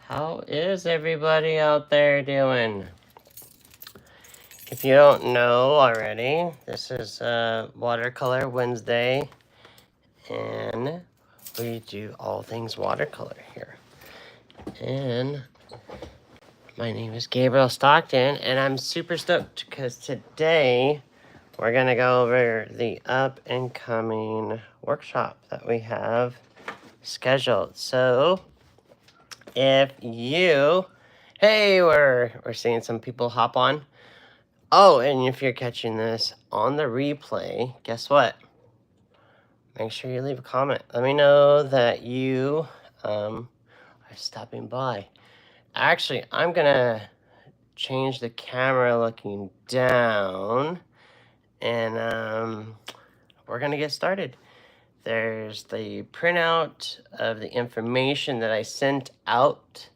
How is everybody out there doing? If you don't know already, this is Watercolor Wednesday, and we do all things watercolor here. And my name is Gabriel Stockton, and I'm super stoked because today we're going to go over the up-and-coming workshop that we have scheduled. So, if you... Hey, we're seeing some people hop on. Oh, and if you're catching this on the replay, guess what? Make sure you leave a comment. Let me know that you are stopping by. Actually, I'm going to change the camera looking down, and we're going to get started. There's the printout of the information that I sent out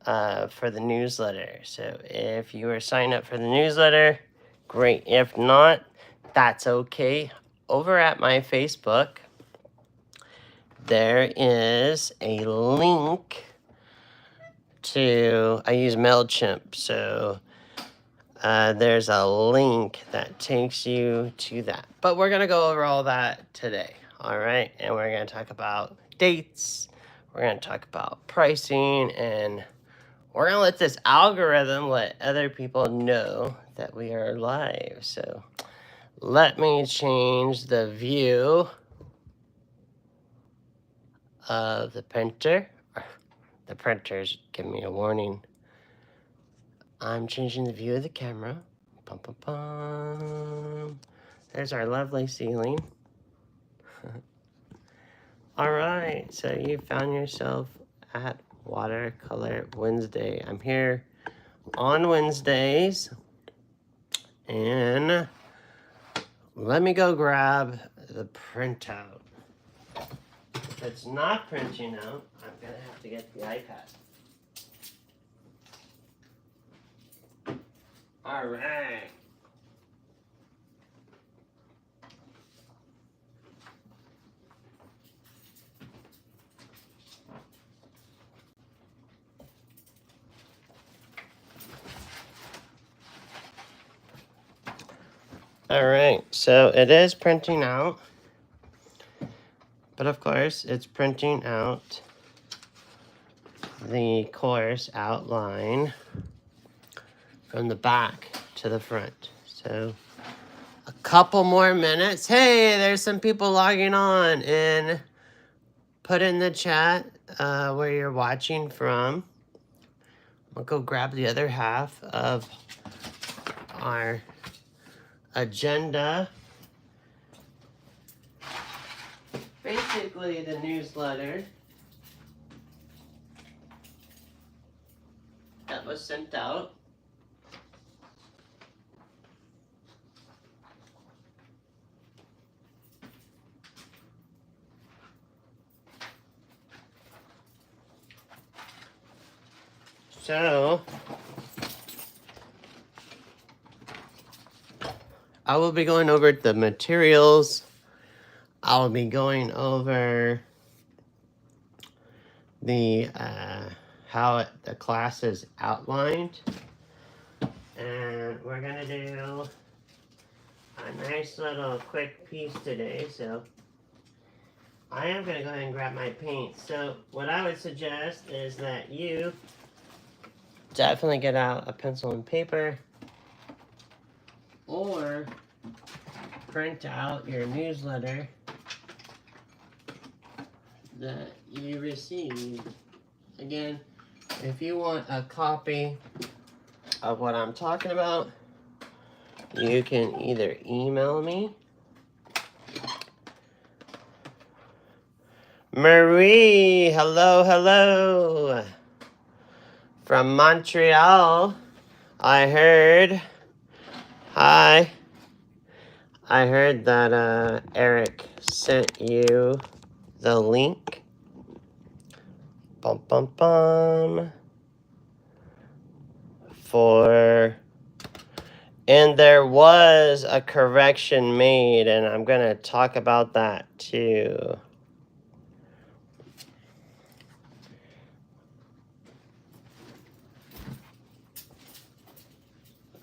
for the newsletter. So if you are signed up for the newsletter, great. If not, that's okay. Over at my Facebook, there is a link to, I use MailChimp, so there's a link that takes you to that. But we're going to go over all that today, all right? And we're going to talk about dates, we're going to talk about pricing, and we're going to let this algorithm let other people know that we are live. So let me change the view of the printer. The printer's giving me a warning. I'm changing the view of the camera. Bum, bum, bum. There's our lovely ceiling. All right, so you found yourself at Watercolor Wednesday. I'm here on Wednesdays, and let me go grab the printout. If it's not printing out, I'm gonna have to get the iPad. All right. All right, so it is printing out, but of course it's printing out the course outline from the back to the front. So a couple more minutes. Hey, there's some people logging on, and put in the chat where you're watching from. I'll go grab the other half of our agenda. Basically, the newsletter that was sent out. So, I will be going over the materials. I'll be going over the how the class is outlined, and we're gonna do a nice little quick piece today. So I am gonna go ahead and grab my paint. So what I would suggest is that you definitely get out a pencil and paper, or print out your newsletter that you received. Again, if you want a copy of what I'm talking about, you can either email me. Marie, hello. From Montreal, I heard. Hi. I heard that Eric sent you the link. Bum, bum, bum. And there was a correction made, and I'm going to talk about that too.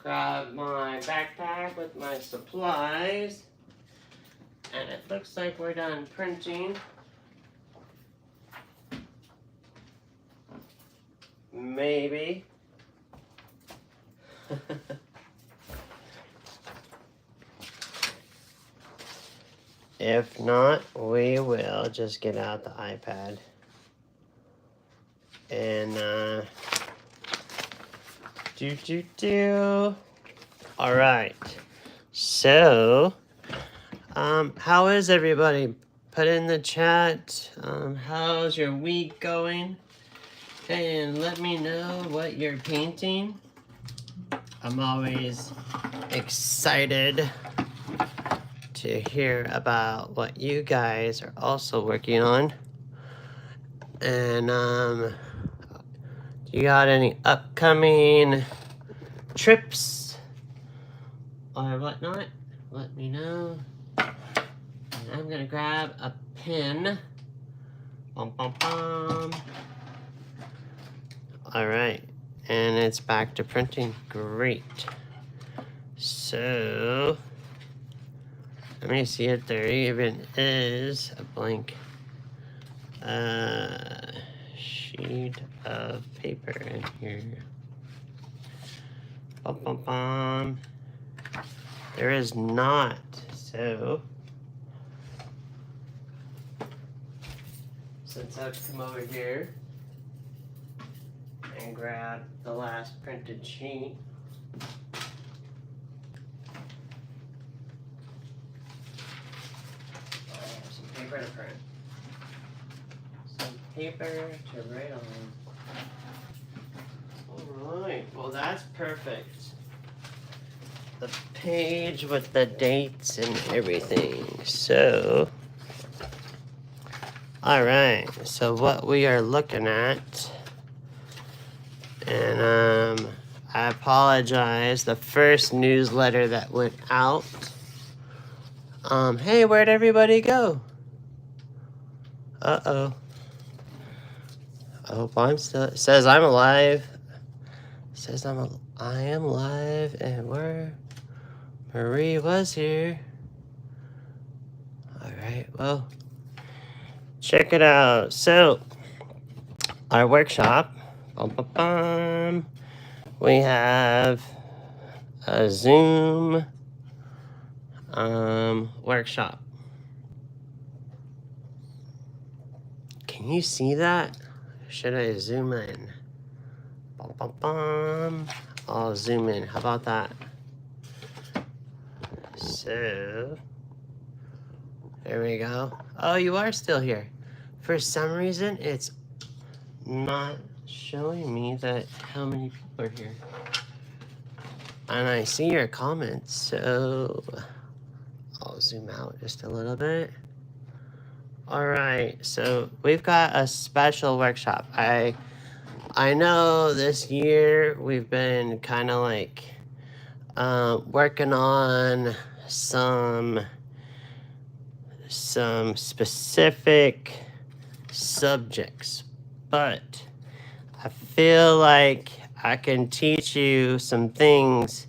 grab my backpack with my supplies. And it looks like we're done printing. Maybe. If not, we will just get out the iPad and all right. So, how is everybody? Put in the chat. How's your week going? And let me know what you're painting. I'm always excited to hear about what you guys are also working on. And do you got any upcoming trips or whatnot? Let me know. And I'm gonna grab a pen. Bum, bum, bum. All right, and it's back to printing. Great. So let me see if there even is a blank sheet of paper in here. Bum, bum, bum. There is not. So since I've come over here and grab the last printed sheet, paper to print. Some paper to write on. Alright, well that's perfect. The page with the dates and everything. So, alright, so what we are looking at, and I apologize, the first newsletter that went out, hey, where'd everybody go? Uh-oh. I hope I'm still. It says I'm alive. It says I am live, and where Marie was here. All right. Well, check it out. So, our workshop. Bum, bum, bum. We have a Zoom workshop. Can you see that? Should I zoom in? Bum, bum, bum. I'll zoom in. How about that? So, there we go. Oh, you are still here. For some reason, it's not showing me that how many people are here. And I see your comments, so I'll zoom out just a little bit. All right, so we've got a special workshop. I know this year we've been kind of like working on some specific subjects, but I feel like I can teach you some things,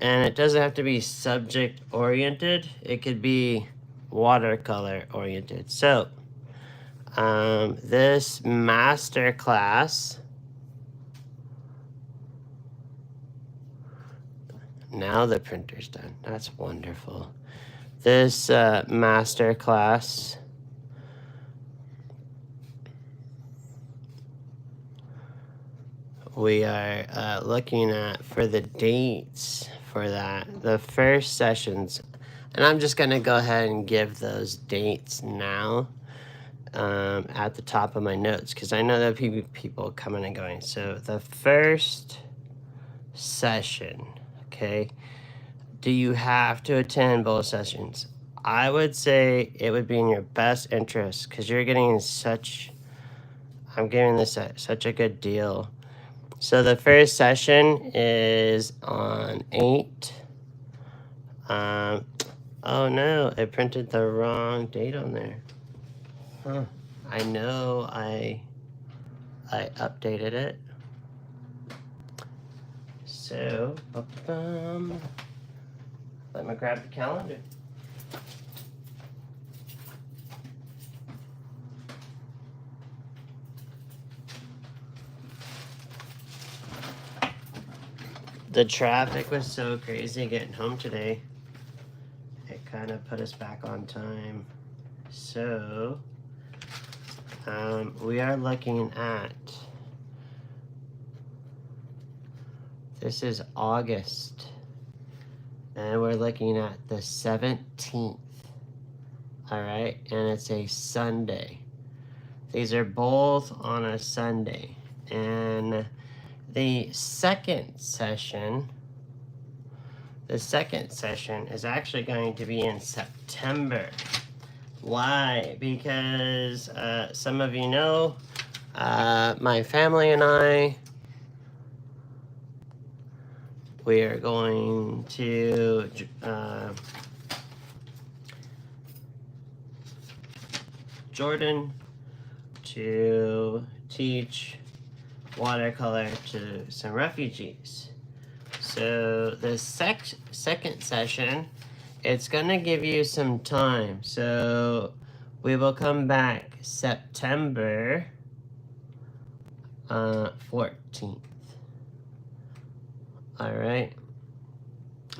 and it doesn't have to be subject oriented. It could be watercolor oriented. So this master class, now the printer's done. That's wonderful. This master class we are looking at for the dates for that, the first sessions, and I'm just going to go ahead and give those dates now at the top of my notes, because I know that people coming and going. So the first session, okay, do you have to attend both sessions? I would say it would be in your best interest, because you're getting I'm giving this such a good deal. So the first session is on 8. Oh no, I printed the wrong date on there. Huh. I know I updated it. So, let me grab the calendar. The traffic was so crazy getting home today. It kind of put us back on time. So, we are looking at, this is August, and we're looking at the 17th. All right, and it's a Sunday. These are both on a Sunday. And the second session is actually going to be in September. Why? Because some of you know, my family and I, we are going to Jordan to teach watercolor to some refugees. So the second session, it's gonna give you some time. So we will come back September 14th. All right,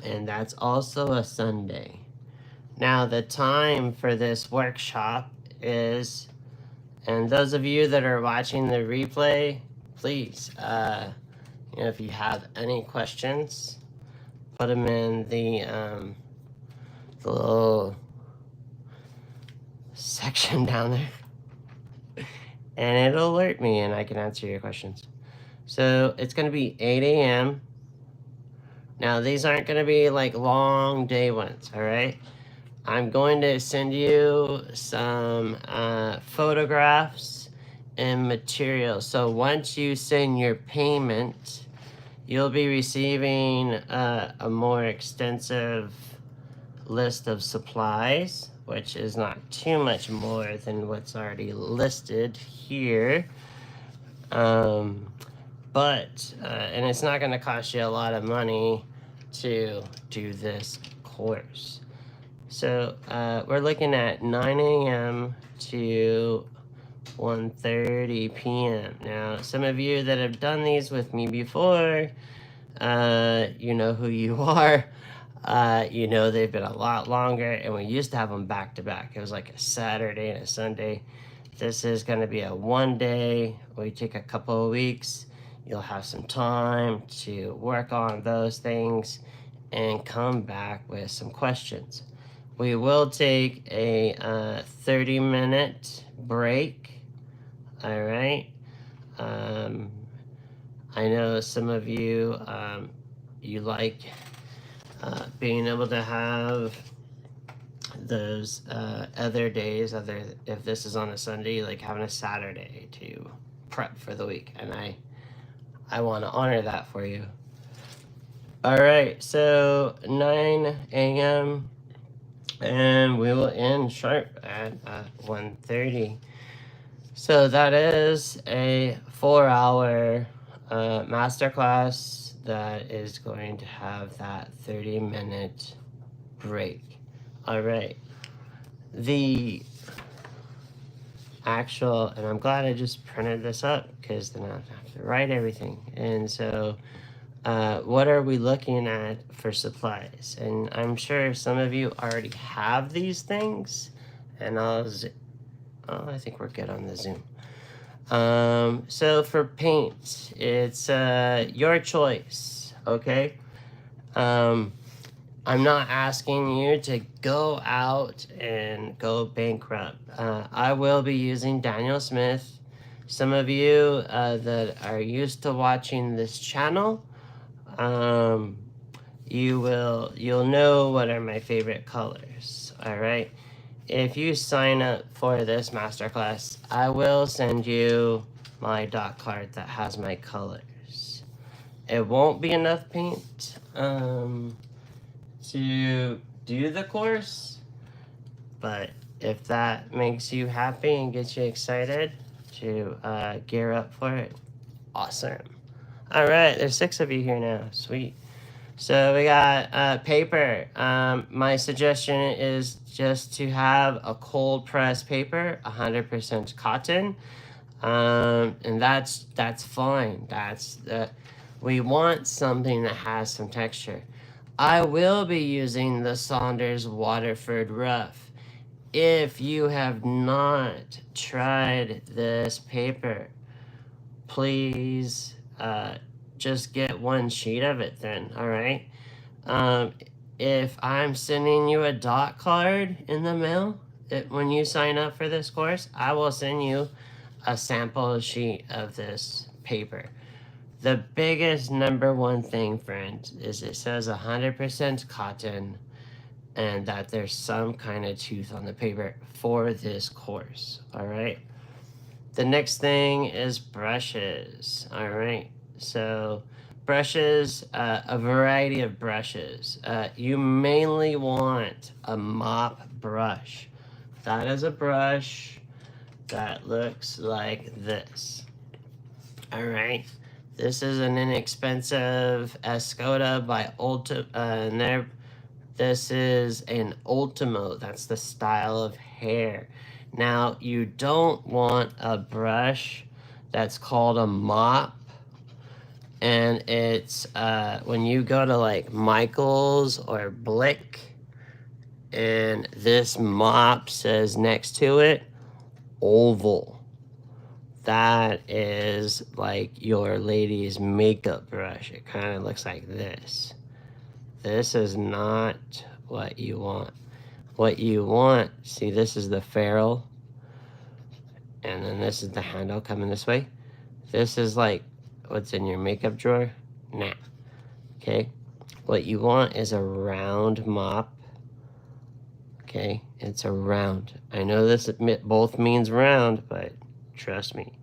and that's also a Sunday. Now the time for this workshop is, and those of you that are watching the replay, please, if you have any questions, put them in the little section down there, and it'll alert me, and I can answer your questions. So it's going to be 8 a.m. Now these aren't going to be like long day ones, all right? I'm going to send you some photographs and materials. So once you send your payment, you'll be receiving a more extensive list of supplies, which is not too much more than what's already listed here. And it's not going to cost you a lot of money to do this course. So we're looking at 9 a.m. to 1:30 p.m. Now, some of you that have done these with me before, you know who you are. You know they've been a lot longer, and we used to have them back to back. It was like a Saturday and a Sunday. This is going to be a one day. We take a couple of weeks. You'll have some time to work on those things and come back with some questions. We will take a 30-minute break. All right. I know some of you, you like being able to have those other days, if this is on a Sunday, like having a Saturday to prep for the week, and I want to honor that for you. All right, so 9 a.m. and we will end sharp at 1:30. So that is a 4-hour masterclass that is going to have that 30-minute break. All right. The actual, and I'm glad I just printed this up because then I don't have to write everything. And so what are we looking at for supplies? And I'm sure some of you already have these things, and I think we're good on the Zoom. So for paint, it's your choice, okay? I'm not asking you to go out and go bankrupt. I will be using Daniel Smith. Some of you that are used to watching this channel, you'll know what are my favorite colors, all right? If you sign up for this masterclass, I will send you my dot card that has my colors. It won't be enough paint to do the course, but if that makes you happy and gets you excited to gear up for it, awesome. All right, there's 6 of you here now. Sweet. So we got paper. My suggestion is just to have a cold press paper, 100% cotton, and that's fine. We want something that has some texture. I will be using the Saunders Waterford Rough. If you have not tried this paper, please just get 1 sheet of it then, all right? If I'm sending you a dot card in the mail, when you sign up for this course, I will send you a sample sheet of this paper. The biggest #1 thing, friends, is it says 100% cotton and that there's some kind of tooth on the paper for this course, all right? The next thing is brushes, all right? So brushes, a variety of brushes. You mainly want a mop brush. That is a brush that looks like this, all right? This is an inexpensive Escoda by this is an Ultimo. That's the style of hair. Now, you don't want a brush that's called a mop. And it's when you go to like Michael's or Blick, and this mop says next to it, oval. That is like your lady's makeup brush. It kind of looks like this. This is not what you want. What you want, see, this is the ferrule, and then this is the handle coming this way. This is like what's in your makeup drawer. Nah. Okay. What you want is a round mop. Okay. It's a round. I know this both means round, but trust me.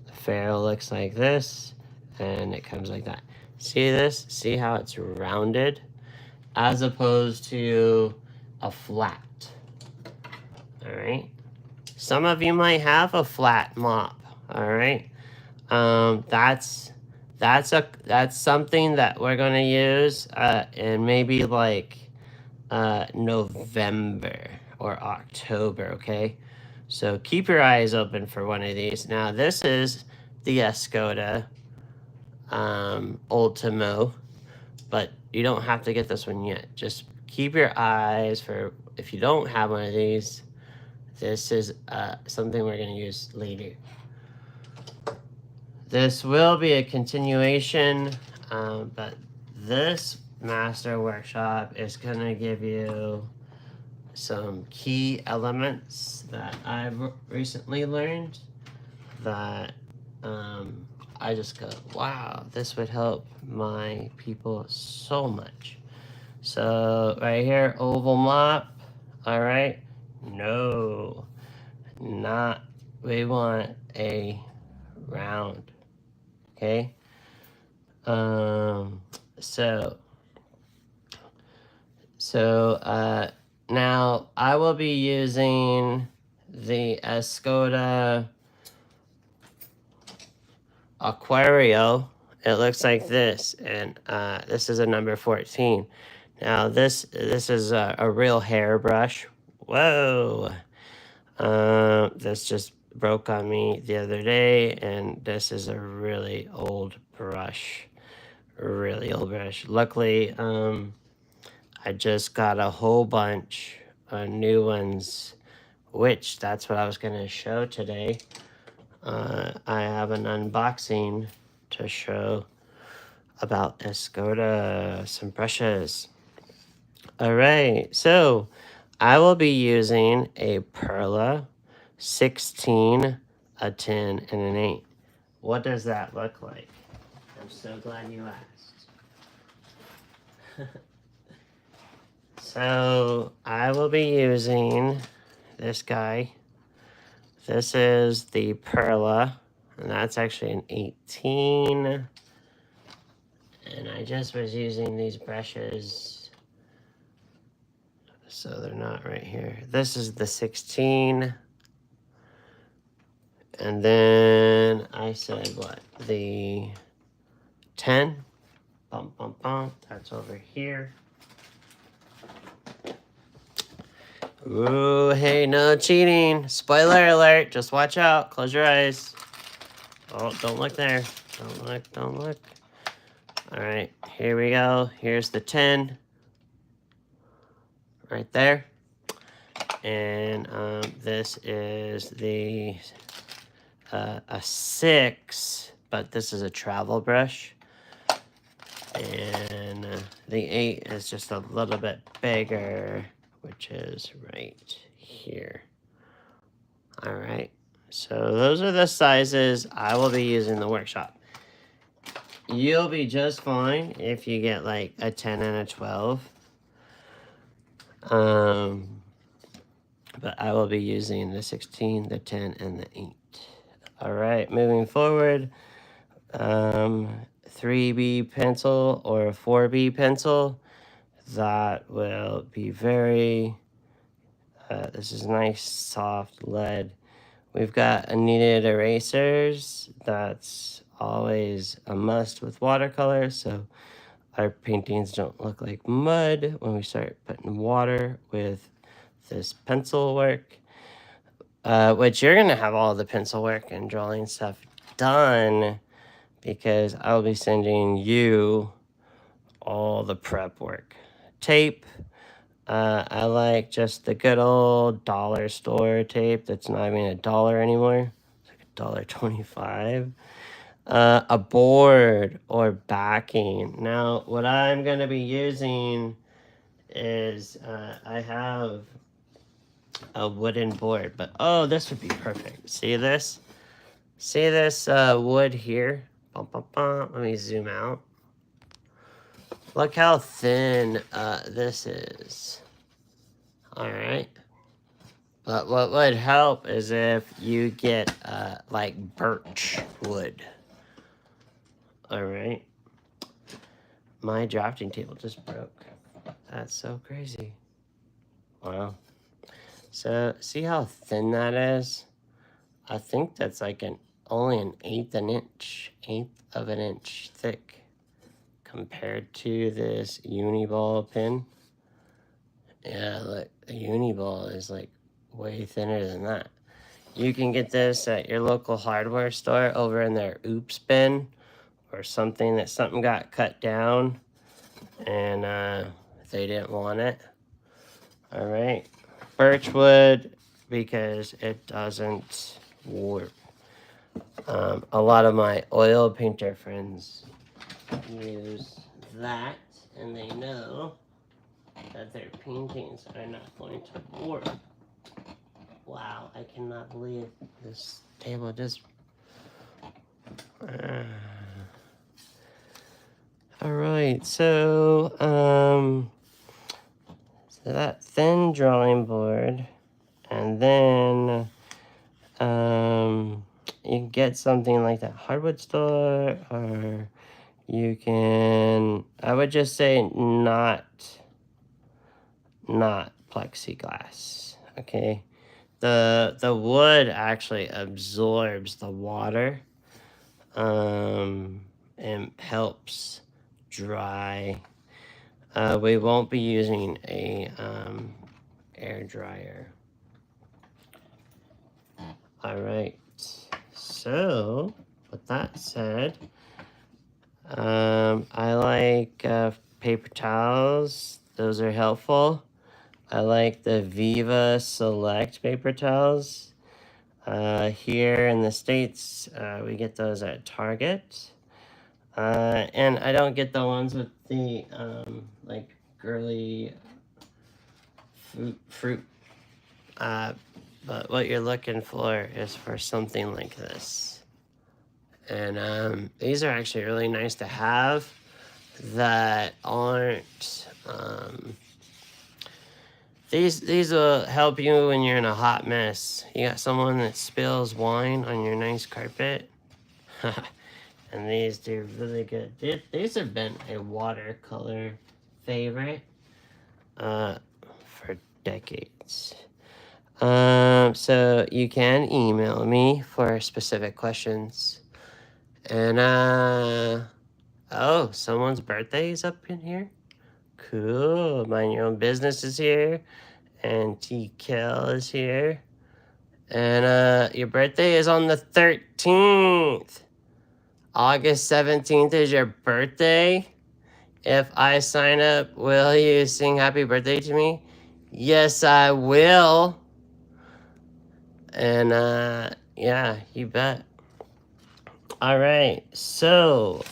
The ferrule looks like this, and it comes like that. See this? See how it's rounded? As opposed to a flat. All right. Some of you might have a flat mop. All right. That's something that we're gonna use in maybe like November or October. Okay. So keep your eyes open for one of these. Now this is the Escoda Ultimo, but you don't have to get this one yet. Just keep your eyes for if you don't have one of these. This is something we're going to use later. This will be a continuation, but this master workshop is going to give you some key elements that I've recently learned that I just go, wow, this would help my people so much. So right here, oval mop, all right? No, not, we want a round, okay? Now I will be using the Escoda Aquario. It looks like this, and this is a #14. Now this is a real hairbrush. Whoa! This just broke on me the other day, and this is a really old brush. Really old brush. Luckily, I just got a whole bunch of new ones, which that's what I was going to show today. I have an unboxing to show about Escoda, some brushes. All right, so I will be using a Perla 16, a 10, and an 8. What does that look like? I'm so glad you asked. So I will be using this guy. This is the Perla, and that's actually an 18. And I just was using these brushes, so they're not right here. This is the 16. And then I said what? The 10. Bum, bum, bum. That's over here. Ooh, hey, no cheating. Spoiler alert. Just watch out. Close your eyes. Oh, don't look there. Don't look, don't look. All right, here we go. Here's the 10. Right there. And this is the a 6, but this is a travel brush. And the 8 is just a little bit bigger, which is right here. All right, so those are the sizes I will be using in the workshop. You'll be just fine if you get like a 10 and a 12. But I will be using the 16, the 10, and the 8. All right, moving forward. 3B pencil or a 4B pencil. That will be very, this is nice soft lead. We've got kneaded erasers. That's always a must with watercolor, so our paintings don't look like mud when we start putting water with this pencil work. Which you're going to have all the pencil work and drawing stuff done, because I'll be sending you all the prep work. Tape, I like just the good old dollar store tape that's not even $1 anymore. It's like $1.25. A board or backing. Now, what I'm going to be using is I have a wooden board, but oh, this would be perfect. See this? See this wood here? Bum, bum, bum. Let me zoom out. Look how thin this is. All right. But what would help is if you get like birch wood. All right. My drafting table just broke. That's so crazy. Wow. So see how thin that is? I think that's like only an eighth of an inch thick compared to this uni ball pen. Yeah, look, the uni ball is like way thinner than that. You can get this at your local hardware store over in their oops bin, or something that something got cut down and they didn't want it. All right, birch wood, because it doesn't warp. A lot of my oil painter friends use that, and they know that their paintings are not going to warp. Wow, I cannot believe this table just... All right, so that thin drawing board, and then you can get something like that hardwood store, or you can, I would just say not plexiglass, okay? The wood actually absorbs the water and helps dry. We won't be using a air dryer. All right, so with that said, I like paper towels. Those are helpful. I like the Viva Select paper towels. Here in the States, we get those at Target. And I don't get the ones with the like girly fruit. But what you're looking for is for something like this. And these are actually really nice to have that aren't... These will help you when you're in a hot mess. You got someone that spills wine on your nice carpet. And these do really good. These have been a watercolor favorite for decades. So you can email me for specific questions. And Oh, someone's birthday is up in here? Cool. Mind Your Own Business is here. And T. Kel is here. And your birthday is on the 13th. August 17th is your birthday. If I sign up, will you sing happy birthday to me? Yes, I will. And yeah, you bet. All right, so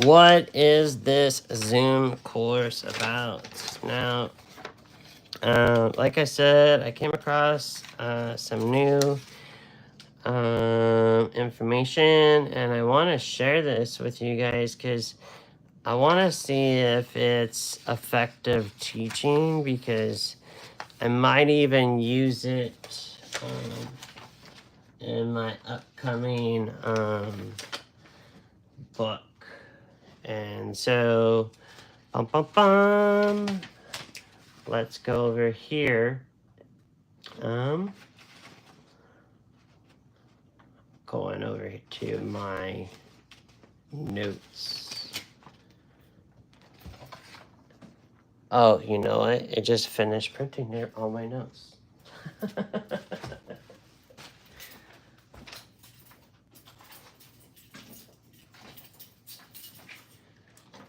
what is this Zoom course about? Now, like I said, I came across some new information, and I want to share this with you guys because I want to see if it's effective teaching, because I might even use it in my upcoming book. And so, let's go over here. Going over to my notes. Oh, you know what? It just finished printing all my notes.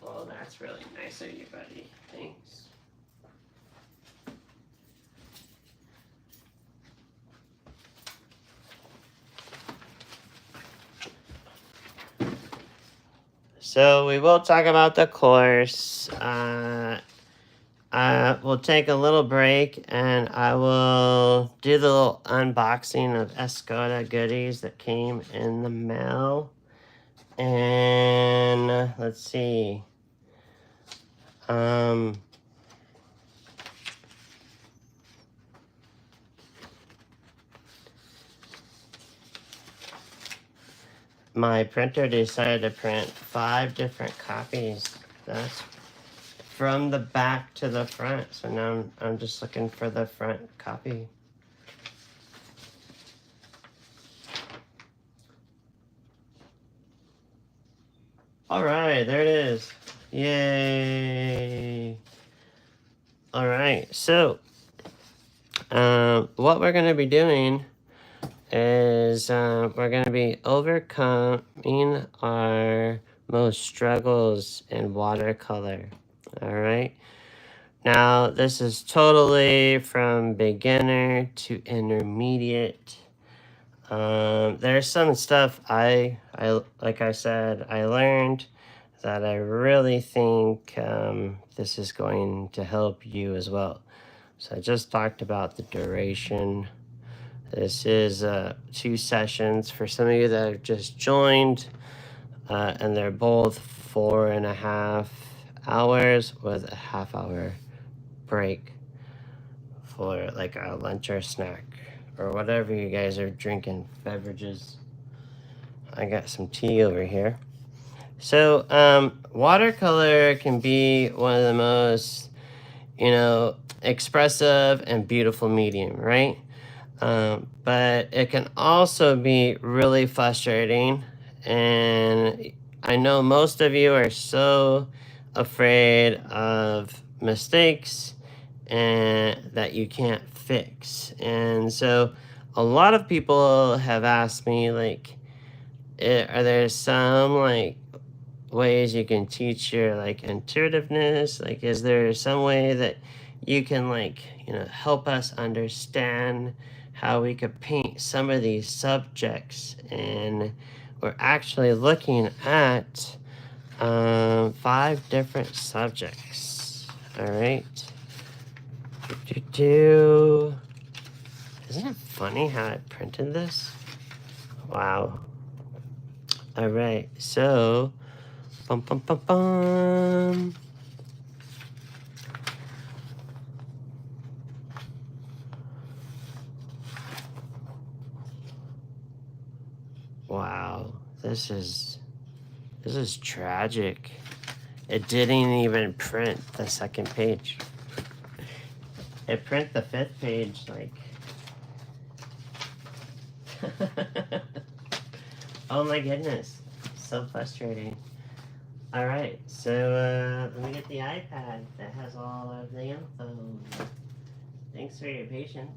Oh, that's really nice of you, buddy. Thanks. So we will talk about the course. We'll take a little break, and I will do the little unboxing of Escoda goodies that came in the mail. And let's see. My printer decided to print 5 different copies. That's from the back to the front. So now I'm just looking for the front copy. All right, there it is. Yay. All right, so what we're going to be doing is we're going to be overcoming our most struggles in watercolor. All right. Now, this is totally from beginner to intermediate. There's some stuff I like I said, I learned that I really think this is going to help you as well. So I just talked about the duration. This is 2 sessions for some of you that have just joined, and they're both 4.5 hours with a half-hour break for like a lunch or snack or whatever you guys are drinking, beverages. I got some tea over here. So watercolor can be one of the most, expressive and beautiful medium, right? But it can also be really frustrating, and I know most of you are so afraid of mistakes and that you can't fix. And so a lot of people have asked me, like, are there some like ways you can teach your like intuitiveness? Like, is there some way that you can help us understand how we could paint some of these subjects? And we're actually looking at 5 different subjects. All right. Isn't it funny how I printed this? Wow. All right, so wow, this is tragic. It didn't even print the 2nd page. It print the 5th page, like. Oh my goodness, so frustrating. All right, so let me get the iPad that has all of the info. Thanks for your patience.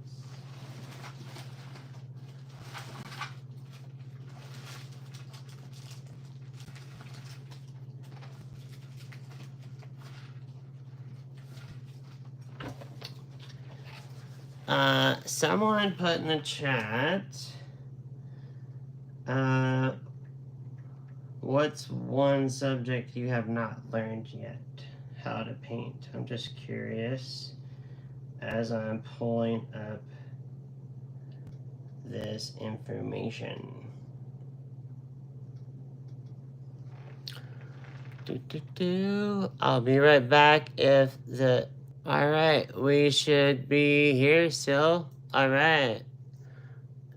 Someone put in the chat, what's one subject you have not learned yet? How to paint. I'm just curious as I'm pulling up this information. I'll be right back if the... All right, we should be here still. All right.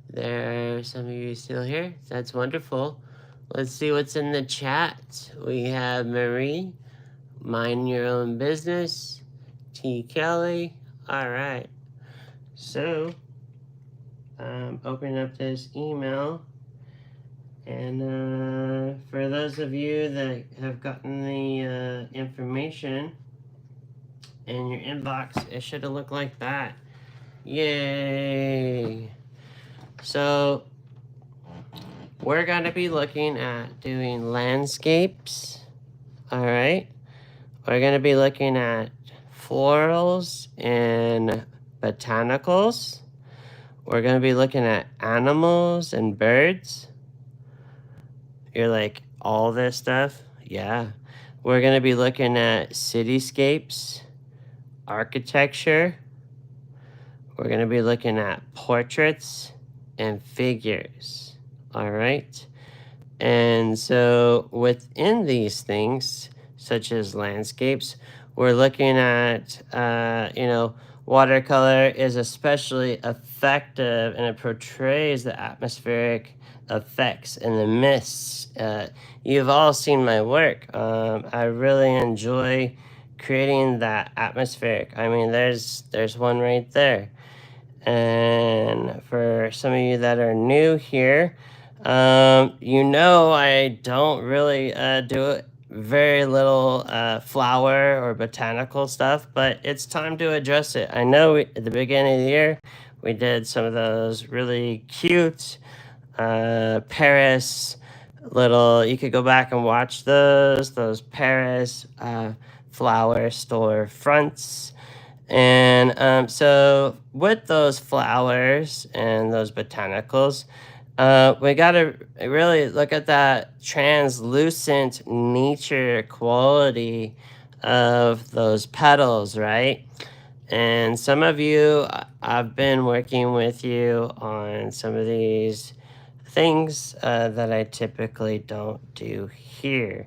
There are some of you still here. That's wonderful. Let's see what's in the chat. We have Marie, Mind Your Own Business, T. Kelly. All right. So, opening up this email. And for those of you that have gotten the information in your inbox, it should have looked like that. Yay! So, we're going to be looking at doing landscapes. All right. We're going to be looking at florals and botanicals. We're going to be looking at animals and birds. You're like, all this stuff? Yeah. We're going to be looking at cityscapes, architecture. We're going to be looking at portraits and figures. All right. And so within these things, such as landscapes, we're looking at, watercolor is especially effective and it portrays the atmospheric effects and the mists. You've all seen my work. I really enjoy creating that atmospheric. I mean, there's one right there. And for some of you that are new here, I don't really do very little flower or botanical stuff, but it's time to address it. I know at the beginning of the year, we did some of those really cute Paris you could go back and watch those Paris flower store fronts. And so with those flowers and those botanicals, we got to really look at that translucent nature quality of those petals, right? And some of you, I've been working with you on some of these things that I typically don't do here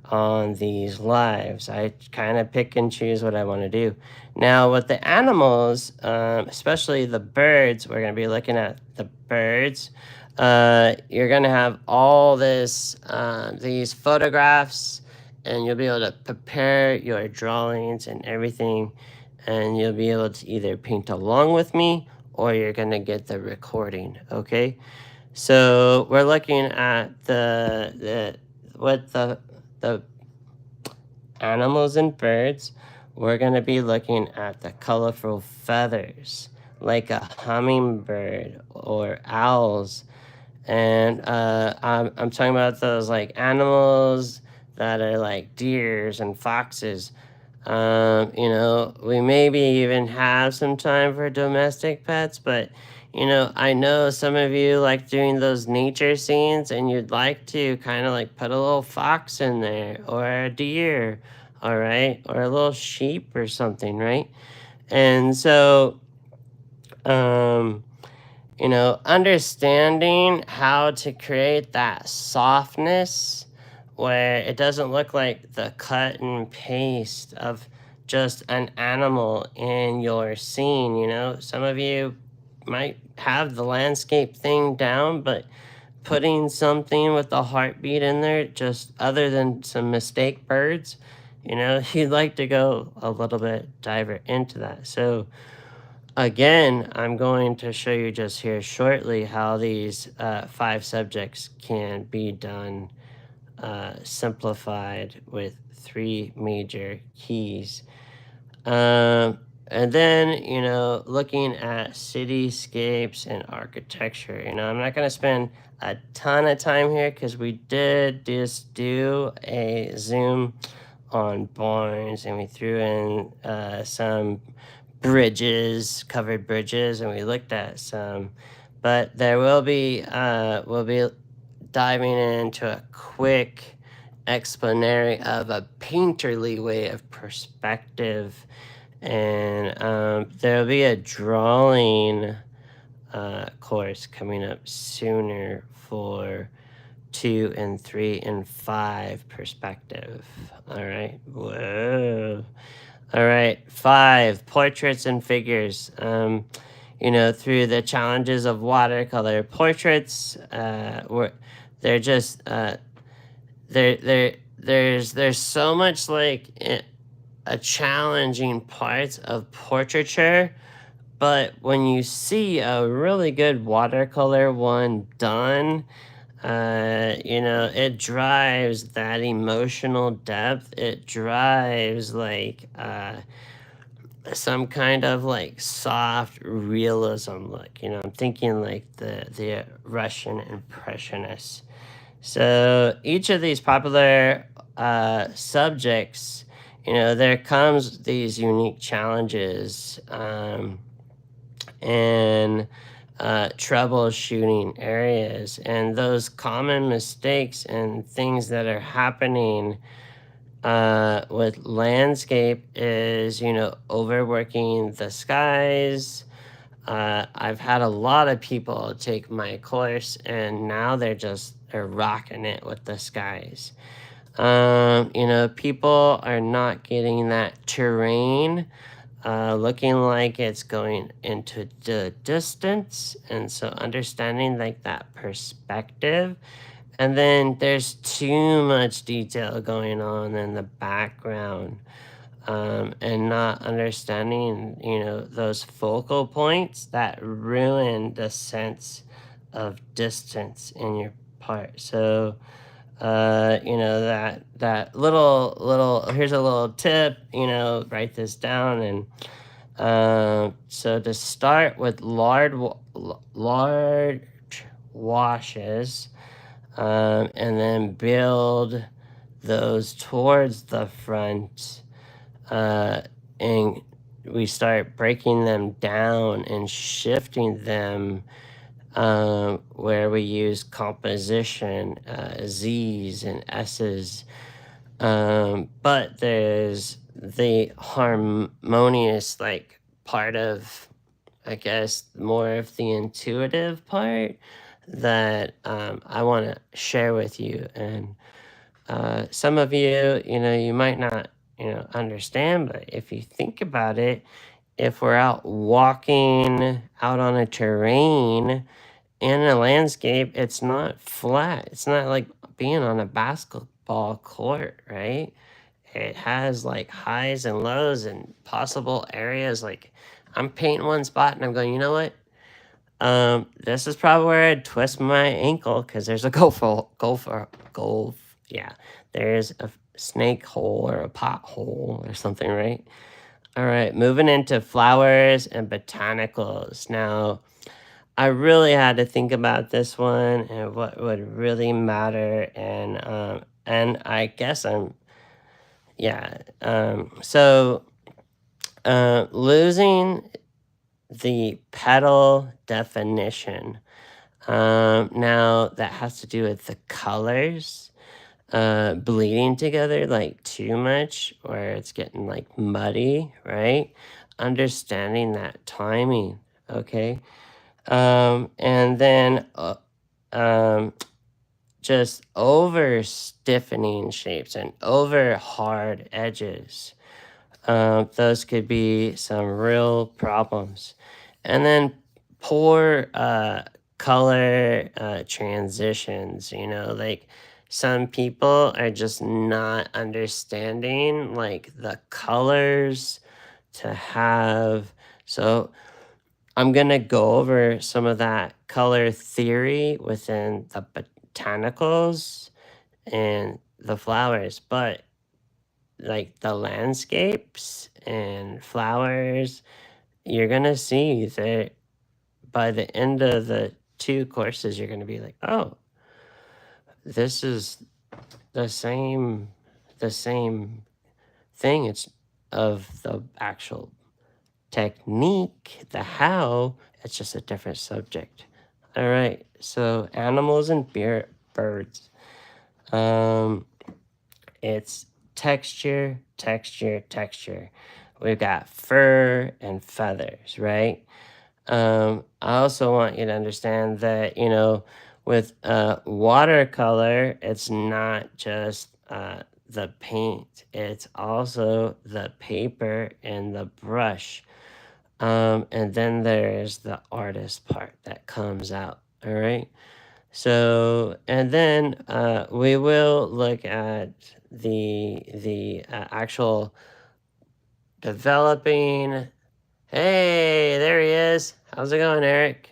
on these lives. I kind of pick and choose what I want to do. Now, with the animals, especially the birds, we're going to be looking at the birds. You're going to have all these photographs, and you'll be able to prepare your drawings and everything, and you'll be able to either paint along with me or you're going to get the recording, okay? So we're looking at the animals and birds. We're going to be looking at the colorful feathers, like a hummingbird or owls. And I'm talking about those like animals that are like deers and foxes. We maybe even have some time for domestic pets, but I know some of you like doing those nature scenes and you'd like to kind of like put a little fox in there or a deer, all right, or a little sheep or something, right? And so, understanding how to create that softness where it doesn't look like the cut and paste of just an animal in your scene. Some of you might have the landscape thing down, but putting something with a heartbeat in there, just other than some mistake birds, you'd like to go a little bit diver into that. So again, I'm going to show you just here shortly how these 5 subjects can be done simplified with 3 major keys. And then, looking at cityscapes and architecture, I'm not going to spend a ton of time here because we did just do a zoom on barns and we threw in some bridges, covered bridges, and we looked at some. But there will be, we'll be diving into a quick explanatory of a painterly way of perspective. And there'll be a drawing course coming up sooner for 2 and 3 and 5 perspective. All right. Whoa. All right. 5, portraits and figures. Through the challenges of watercolor portraits, they're just there's so much like a challenging part of portraiture, but when you see a really good watercolor one done, it drives that emotional depth. It drives like some kind of like soft realism look. I'm thinking like the Russian Impressionists. So each of these popular subjects, there comes these unique challenges and troubleshooting areas, and those common mistakes and things that are happening with landscape is, overworking the skies. I've had a lot of people take my course and now they're rocking it with the skies. People are not getting that terrain looking like it's going into the distance. And so understanding like that perspective. And then there's too much detail going on in the background. And not understanding, those focal points that ruin the sense of distance in your part. So, that little, here's a little tip, write this down. And so to start with large washes, and then build those towards the front, and we start breaking them down and shifting them, where we use composition, Z's and S's. But there's the harmonious like part of, I guess, more of the intuitive part that I want to share with you. And some of you, you might not, understand, but if you think about it, if we're out walking out on a terrain in a landscape, it's not flat. It's not like being on a basketball court, right? It has like highs and lows and possible areas. Like I'm painting one spot and I'm going, you know what? This is probably where I'd twist my ankle because there's a yeah, there's a snake hole or a pothole or something, right? All right, moving into flowers and botanicals. Now, I really had to think about this one and what would really matter, and I guess losing the petal definition. Now that has to do with the colors bleeding together like too much, where it's getting like muddy, right? Understanding that timing, okay? And then just over stiffening shapes and over hard edges. Those could be some real problems. And then poor color transitions, like some people are just not understanding like the colors to have. So I'm going to go over some of that color theory within the botanicals and the flowers, but like the landscapes and flowers, you're gonna see that by the end of the 2 courses, you're gonna be like, oh, this is the same thing. It's of the actual technique, the how, it's just a different subject. All right, so animals and birds. It's texture, texture, texture. We've got fur and feathers, right? I also want you to understand that, with watercolor, it's not just the paint, it's also the paper and the brush. And then there's the artist part that comes out. All right. So, and then we will look at the actual developing. Hey, there he is. How's it going, Eric?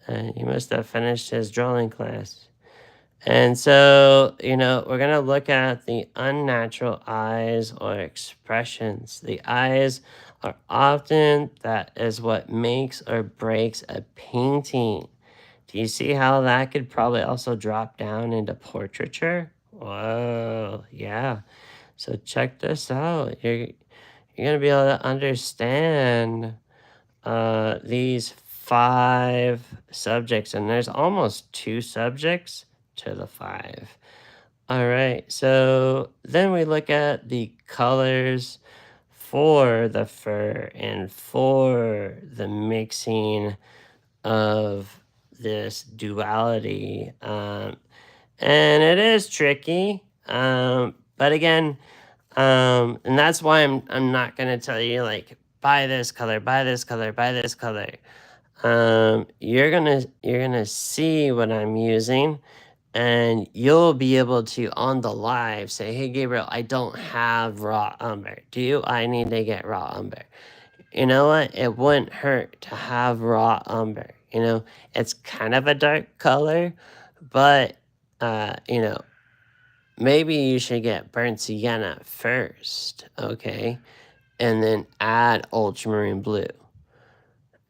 He must have finished his drawing class. And so, we're going to look at the unnatural eyes or expressions. The eyes are often, that is what makes or breaks a painting. Do you see how that could probably also drop down into portraiture? Whoa, yeah. So check this out. You're going to be able to understand these 5 subjects, and there's almost 2 subjects to the 5. All right, so then we look at the colors for the fur and for the mixing of this duality. And it is tricky, but again, and that's why I'm not gonna tell you like buy this color, buy this color, buy this color. You're gonna see what I'm using, and you'll be able to on the live say, hey Gabriel, I don't have raw umber. Do I need to get raw umber? You know what? It wouldn't hurt to have raw umber. It's kind of a dark color, but maybe you should get burnt sienna first, okay? And then add ultramarine blue.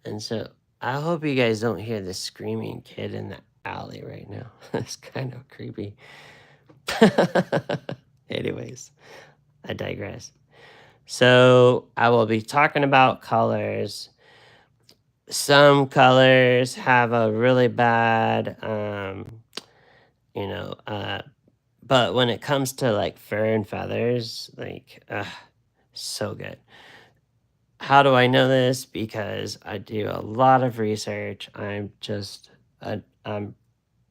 And so I hope you guys don't hear the screaming kid in the alley right now. It's kind of creepy. Anyways, I digress. So I will be talking about colors. Some colors have a really bad, but when it comes to like fur and feathers, like, so good. How do I know this? Because I do a lot of research. I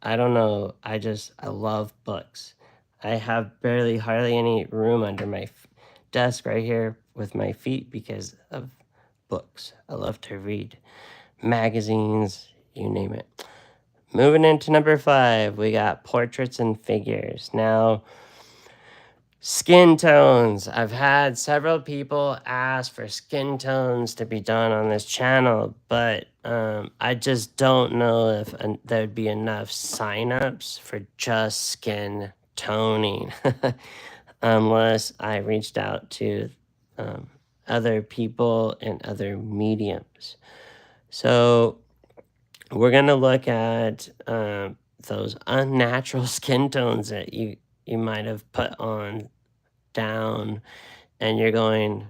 don't know. I love books. I have hardly any room under my desk right here with my feet because of books. I love to read magazines, you name it. Moving into number 5, we got portraits and figures. Now, skin tones. I've had several people ask for skin tones to be done on this channel, but I just don't know if there'd be enough signups for just skin toning unless I reached out to other people and other mediums. So we're going to look at those unnatural skin tones that you might have put on down, and you're going,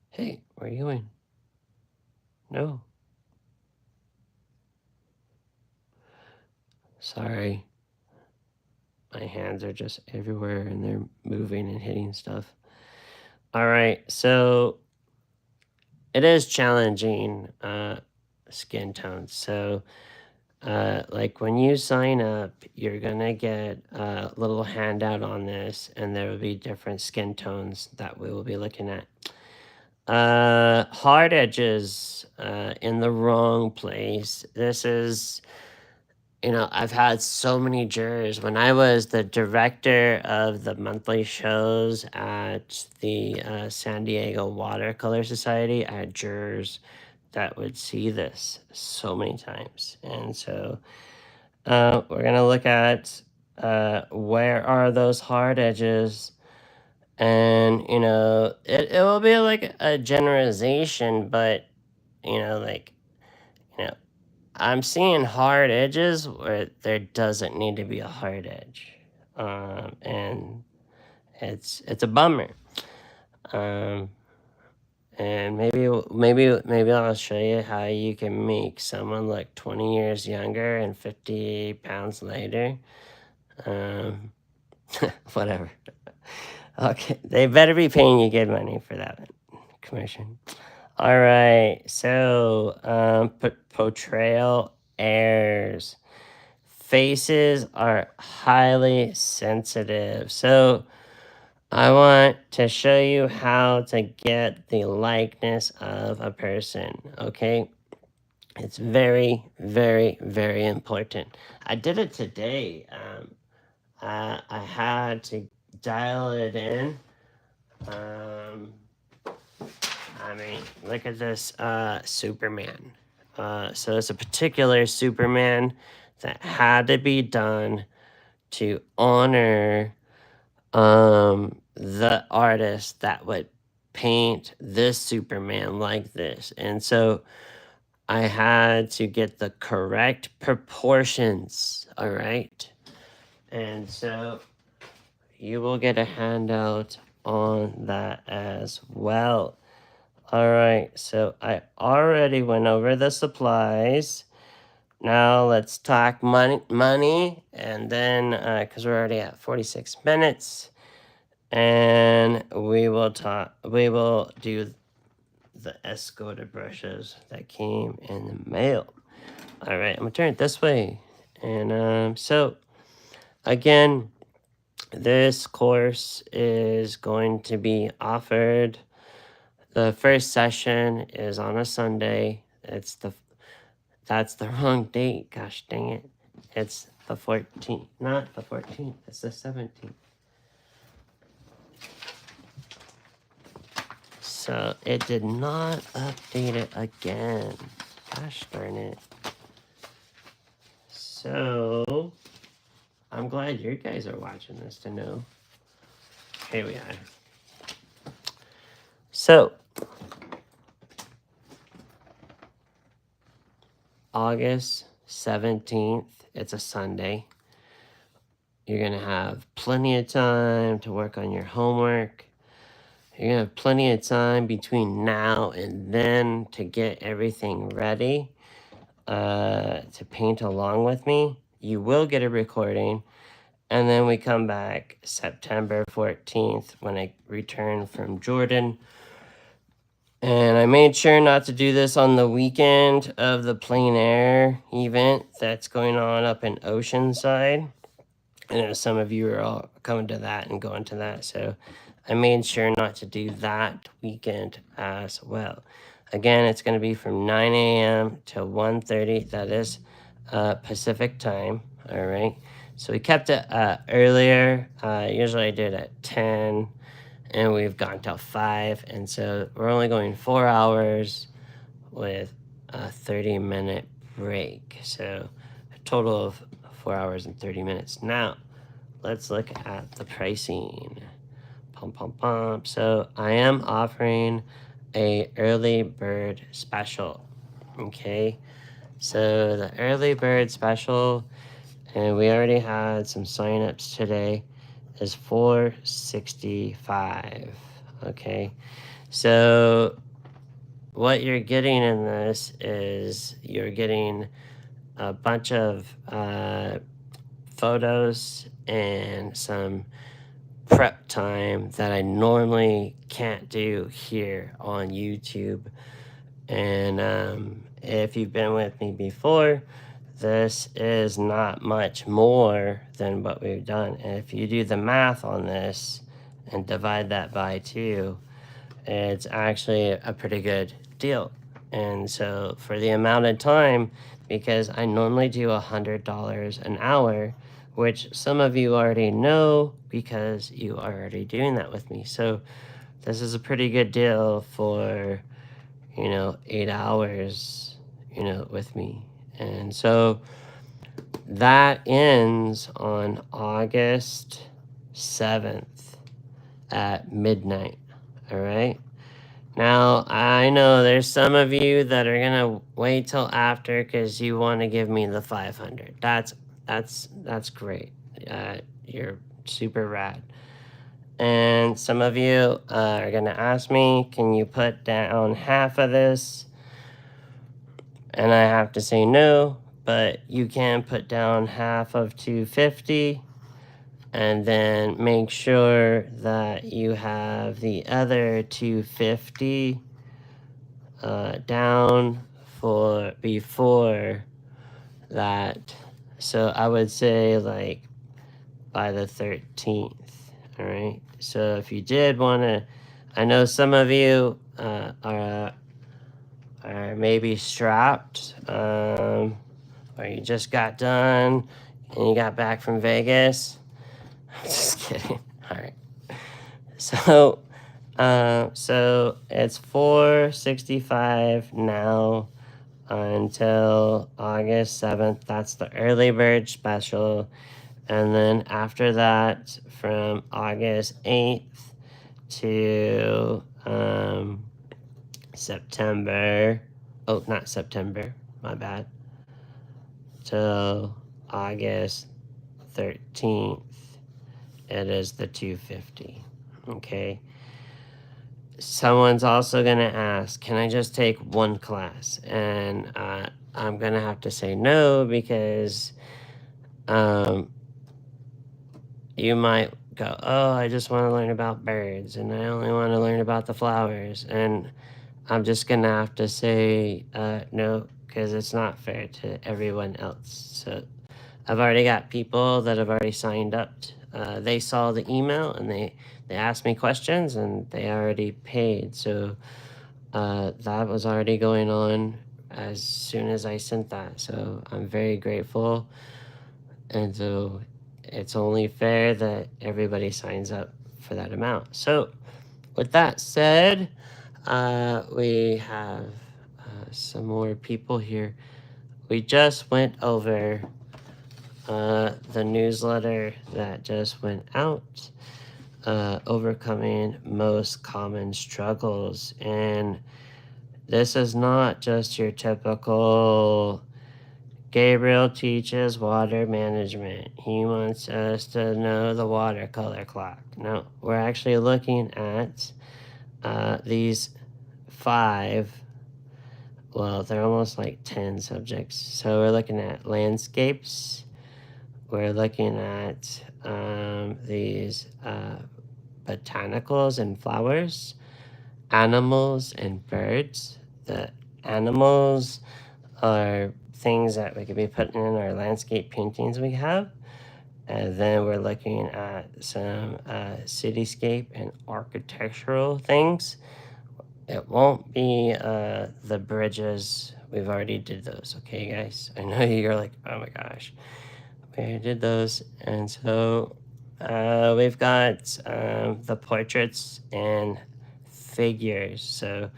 hey, where are you going? No. Sorry. My hands are just everywhere and they're moving and hitting stuff. All right, so it is challenging skin tones. So like when you sign up, you're gonna get a little handout on this, and there will be different skin tones that we will be looking at. Hard edges in the wrong place. This is, I've had so many jurors. When I was the director of the monthly shows at the San Diego Watercolor Society, I had jurors that would see this so many times. And so we're going to look at where are those hard edges? And, it will be like a generalization, but, like, you know, I'm seeing hard edges where there doesn't need to be a hard edge. And it's a bummer. Um, and maybe I'll show you how you can make someone look 20 years younger and 50 pounds lighter. Um, whatever. Okay, they better be paying you good money for that commission. All right, so portrayal errors. Faces are highly sensitive. So I want to show you how to get the likeness of a person, okay? It's very, very, very important. I did it today. I had to dial it in. Look at this Superman. So it's a particular Superman that had to be done to honor the artist that would paint this Superman like this. And so I had to get the correct proportions, all right? And so you will get a handout on that as well. All right, so I already went over the supplies. Now let's talk money, and then because we're already at 46 minutes, and we will do the Escoda brushes that came in the mail. All right, I'm gonna turn it this way, and so again, this course is going to be offered. The first session is on a Sunday. That's the wrong date. Gosh dang it. It's the 14th. Not the 14th. It's the 17th. So it did not update it again. Gosh darn it. So I'm glad you guys are watching this to know. Here we are. So August 17th, it's a Sunday. You're going to have plenty of time to work on your homework. You're going to have plenty of time between now and then to get everything ready to paint along with me. You will get a recording. And then we come back September 14th when I return from Jordan. And I made sure not to do this on the weekend of the Plein Air event that's going on up in Oceanside. I know some of you are all coming to that and going to that, so I made sure not to do that weekend as well. Again, it's going to be from 9 a.m. to 1:30. That is Pacific time, all right? So we kept it earlier. Usually I do it at 10. And we've gone till 5, and so we're only going 4 hours with a 30-minute break. So a total of 4 hours and 30 minutes. Now, let's look at the pricing. So I am offering a early bird special. Okay, so the early bird special, and we already had some signups today, is $465. Okay, so what you're getting in this is you're getting a bunch of photos and some prep time that I normally can't do here on YouTube. And if you've been with me before, this is not much more than what we've done. And if you do the math on this and divide that by 2, it's actually a pretty good deal. And so for the amount of time, because I normally do $100 an hour, which some of you already know because you are already doing that with me. So this is a pretty good deal for, 8 hours, with me. And so That ends on August 7th at midnight. All right. Now, I know there's some of you that are going to wait till after because you want to give me the 500. That's great. You're super rad. And some of you are going to ask me, can you put down half of this? And I have to say no, but you can put down half of 250 and then make sure that you have the other 250 down for before that. So I would say like by the 13th. All right. So if you did want to, I know some of you are maybe strapped, or you just got done and you got back from Vegas. I'm just kidding. All right. So, so it's $465 now until August 7th. That's the early bird special. And then after that, from August 8th to September, oh, not September, my bad, till August 13th, it is the 250. Okay. Someone's also going to ask, can I just take one class? And I'm going to have to say no because you might go, oh, I just want to learn about birds and I only want to learn about the flowers. And I'm just going to have to say no because it's not fair to everyone else. So I've already got people that have already signed up. They saw the email and they asked me questions and they already paid. So that was already going on as soon as I sent that. So I'm very grateful. And so it's only fair that everybody signs up for that amount. So with that said, we have some more people here. We just went over the newsletter that just went out, overcoming most common struggles. And this is not just your typical Gabriel teaches water management. He wants us to know the watercolor clock. No, we're actually looking at these 5, well, they're almost like 10 subjects. So we're looking at landscapes. We're looking at these botanicals and flowers, animals and birds. The animals are things that we could be putting in our landscape paintings we have. And then we're looking at some cityscape and architectural things. It won't be the bridges. We've already did those, okay, guys? I know you're like, oh my gosh. We did those. And so we've got the portraits and figures. So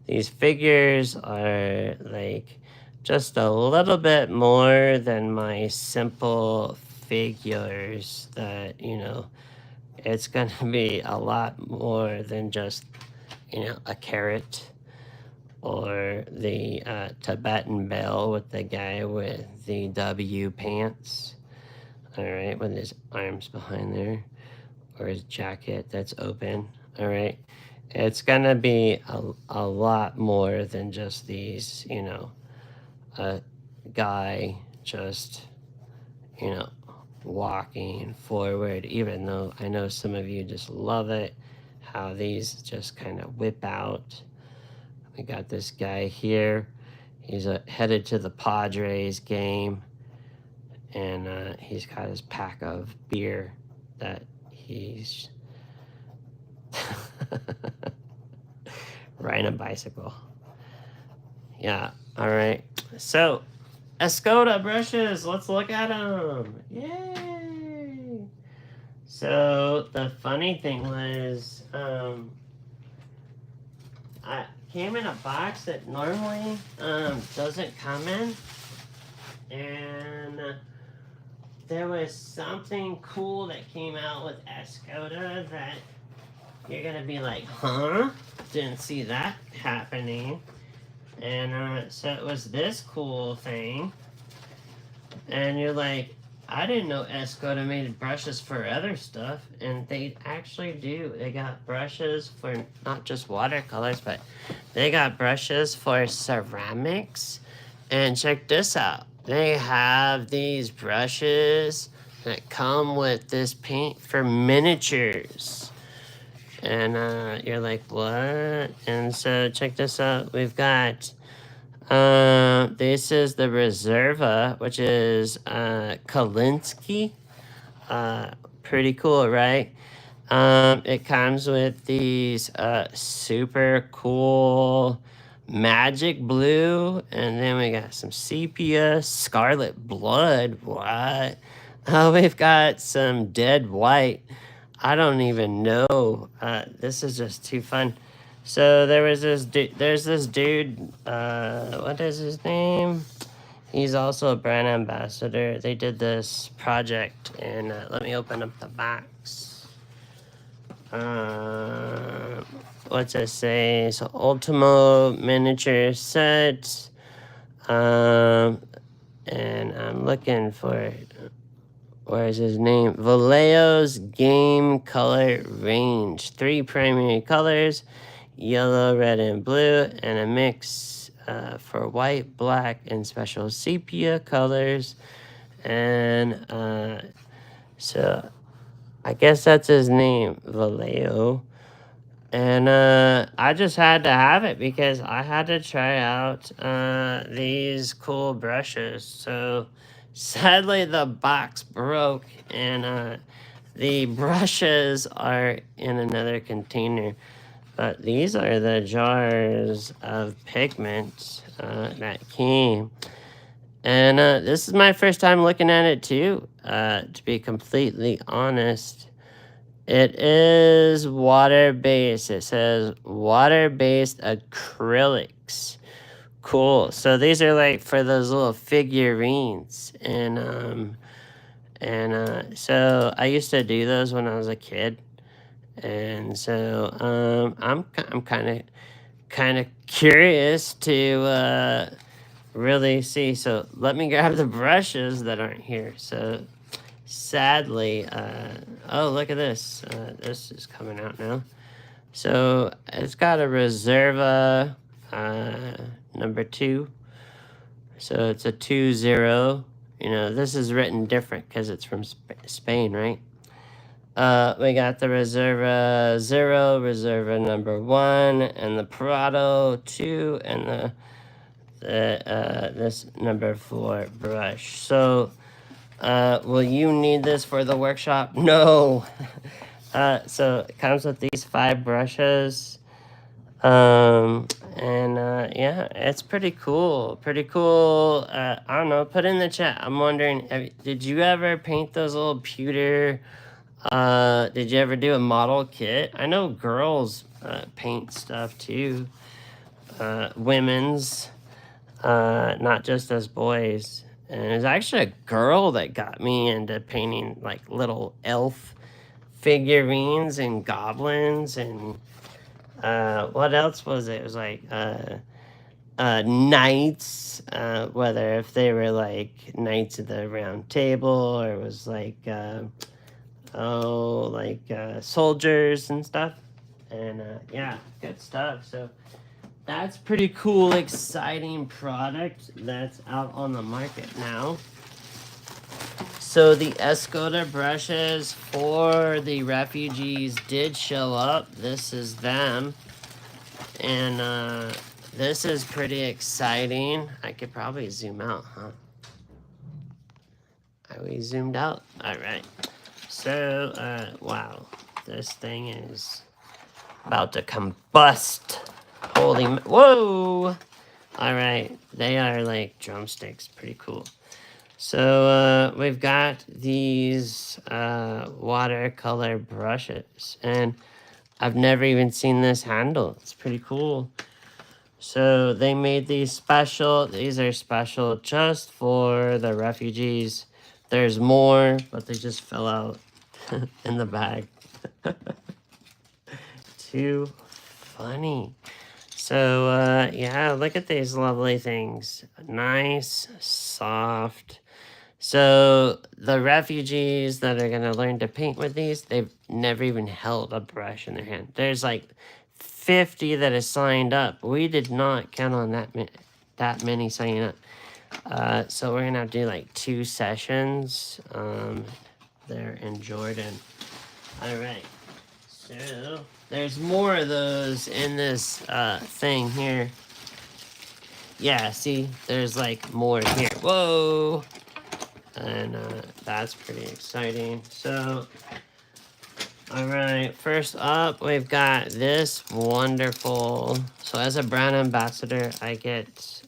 these figures are like just a little bit more than my simple figures that, you know, it's going to be a lot more than just, you know, a carrot or the Tibetan belle with the guy with the W pants. All right, with his arms behind there, or his jacket that's open. All right, it's gonna be a lot more than just these, you know, a guy just, you know, walking forward, even though I know some of you just love it, how these just kind of whip out. We got this guy here. He's headed to the Padres game. And he's got his pack of beer that he's riding a bicycle. Yeah, all right. So, Escoda brushes, let's look at them. Yay! So, the funny thing was, I came in a box that normally doesn't come in. And there was something cool that came out with Escoda that you're gonna be like, huh? Didn't see that happening. And so it was this cool thing. And you're like, I didn't know Escoda made brushes for other stuff. And they actually do. They got brushes for not just watercolors, but they got brushes for ceramics. And check this out. They have these brushes that come with this paint for miniatures. And you're like, what? And so check this out. We've got this is the Reserva, which is Kalinsky. Pretty cool, right? It comes with these super cool magic blue, and then we got some sepia, scarlet blood. What? We've got some dead white. I don't even know. This is just too fun. So there's this dude, what is his name? He's also a brand ambassador. They did this project, and let me open up the box. What's it say? So Ultimo miniature set. And I'm looking for it. Where's his name? Vallejo's Game Color Range. 3 primary colors, yellow, red, and blue, and a mix for white, black, and special sepia colors. And so I guess that's his name, Vallejo. And I just had to have it because I had to try out these cool brushes. So sadly the box broke, and the brushes are in another container. But these are the jars of pigment that came. And this is my first time looking at it too, to be completely honest. It is water-based. It says water-based acrylics. Cool. So these are like for those little figurines. And so I used to do those when I was a kid. And so I'm kind of curious to really see. So let me grab the brushes that aren't here. So sadly, oh, look at this. This is coming out now. So it's got a Reserva number 2. So it's a 2-0. You know, this is written different because it's from Spain, right? We got the Reserva 0, Reserva number 1, and the Prado 2, and this number 4 brush. So will you need this for the workshop? No. So it comes with these 5 brushes. Yeah, it's pretty cool. Pretty cool. I don't know. Put in the chat. I'm wondering, did you ever paint those little pewter? Did you ever do a model kit? I know girls paint stuff too. Women's, not just as boys. And it was actually a girl that got me into painting like little elf figurines and goblins and what else was it? It was like knights, whether if they were like knights of the round table or it was like soldiers and stuff. And yeah, good stuff. So that's pretty cool, exciting product that's out on the market now. So the Escoda brushes for the refugees did show up. This is them. And this is pretty exciting. I could probably zoom out, huh? Are we zoomed out? All right. So, wow. This thing is about to combust. Holy, whoa! All right. They are like drumsticks. Pretty cool. So we've got these watercolor brushes, and I've never even seen this handle. It's pretty cool. So they made these special. These are special just for the refugees. There's more, but they just fell out in the bag. Too funny. So, yeah, look at these lovely things. Nice, soft. So, the refugees that are going to learn to paint with these, they've never even held a brush in their hand. There's like 50 that is signed up. We did not count on that many signing up. So, we're going to have to do like 2 sessions there in Jordan. All right. So there's more of those in this thing here. Yeah, see, there's like more here. Whoa! And that's pretty exciting. So, all right, first up, we've got this wonderful. So, as a brand ambassador, I get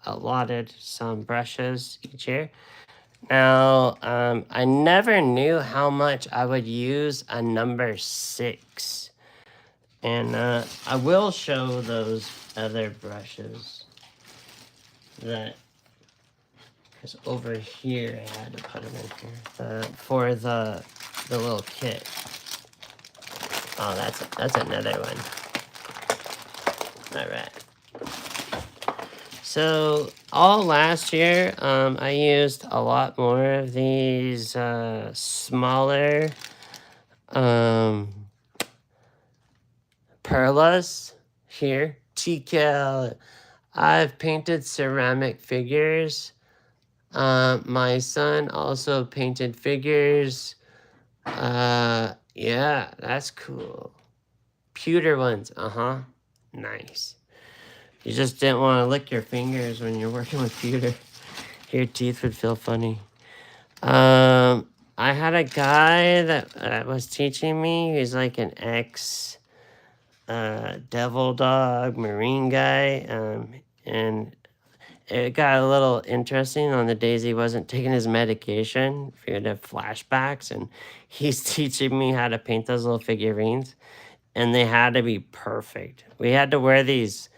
allotted some brushes each year. Now, I never knew how much I would use a number 6. And I will show those other brushes that, because over here I had to put them in here for the little kit. Oh, that's another one. All right. So all last year, I used a lot more of these smaller perlas here. TCal. I've painted ceramic figures. My son also painted figures. Yeah, that's cool. Pewter ones. Nice. You just didn't want to lick your fingers when you're working with pewter. Your teeth would feel funny. I had a guy that was teaching me. He's like an ex devil dog marine guy. And it got a little interesting on the days he wasn't taking his medication. He would have flashbacks, and he's teaching me how to paint those little figurines, and they had to be perfect. We had to wear these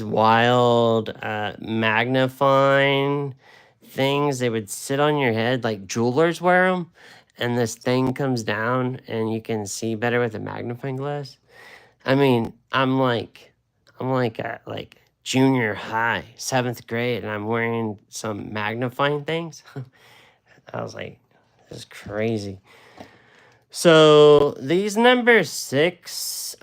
wild magnifying things. They would sit on your head like jewelers wear them, and this thing comes down, and you can see better with a magnifying glass. I mean, I'm like at like junior high, 7th grade, and I'm wearing some magnifying things. I was like, this is crazy. So these number 6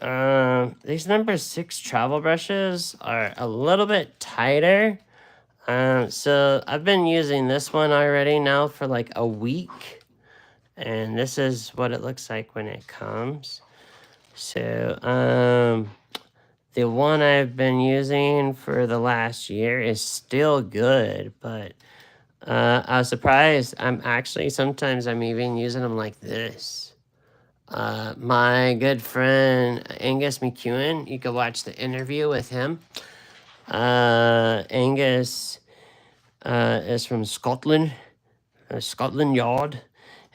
travel brushes are a little bit tighter. So I've been using this one already now for like a week, and this is what it looks like when it comes. So the one I've been using for the last year is still good, but I was surprised. Sometimes I'm even using them like this. My good friend Angus McEwen, you can watch the interview with him. Angus is from Scotland, Scotland Yard,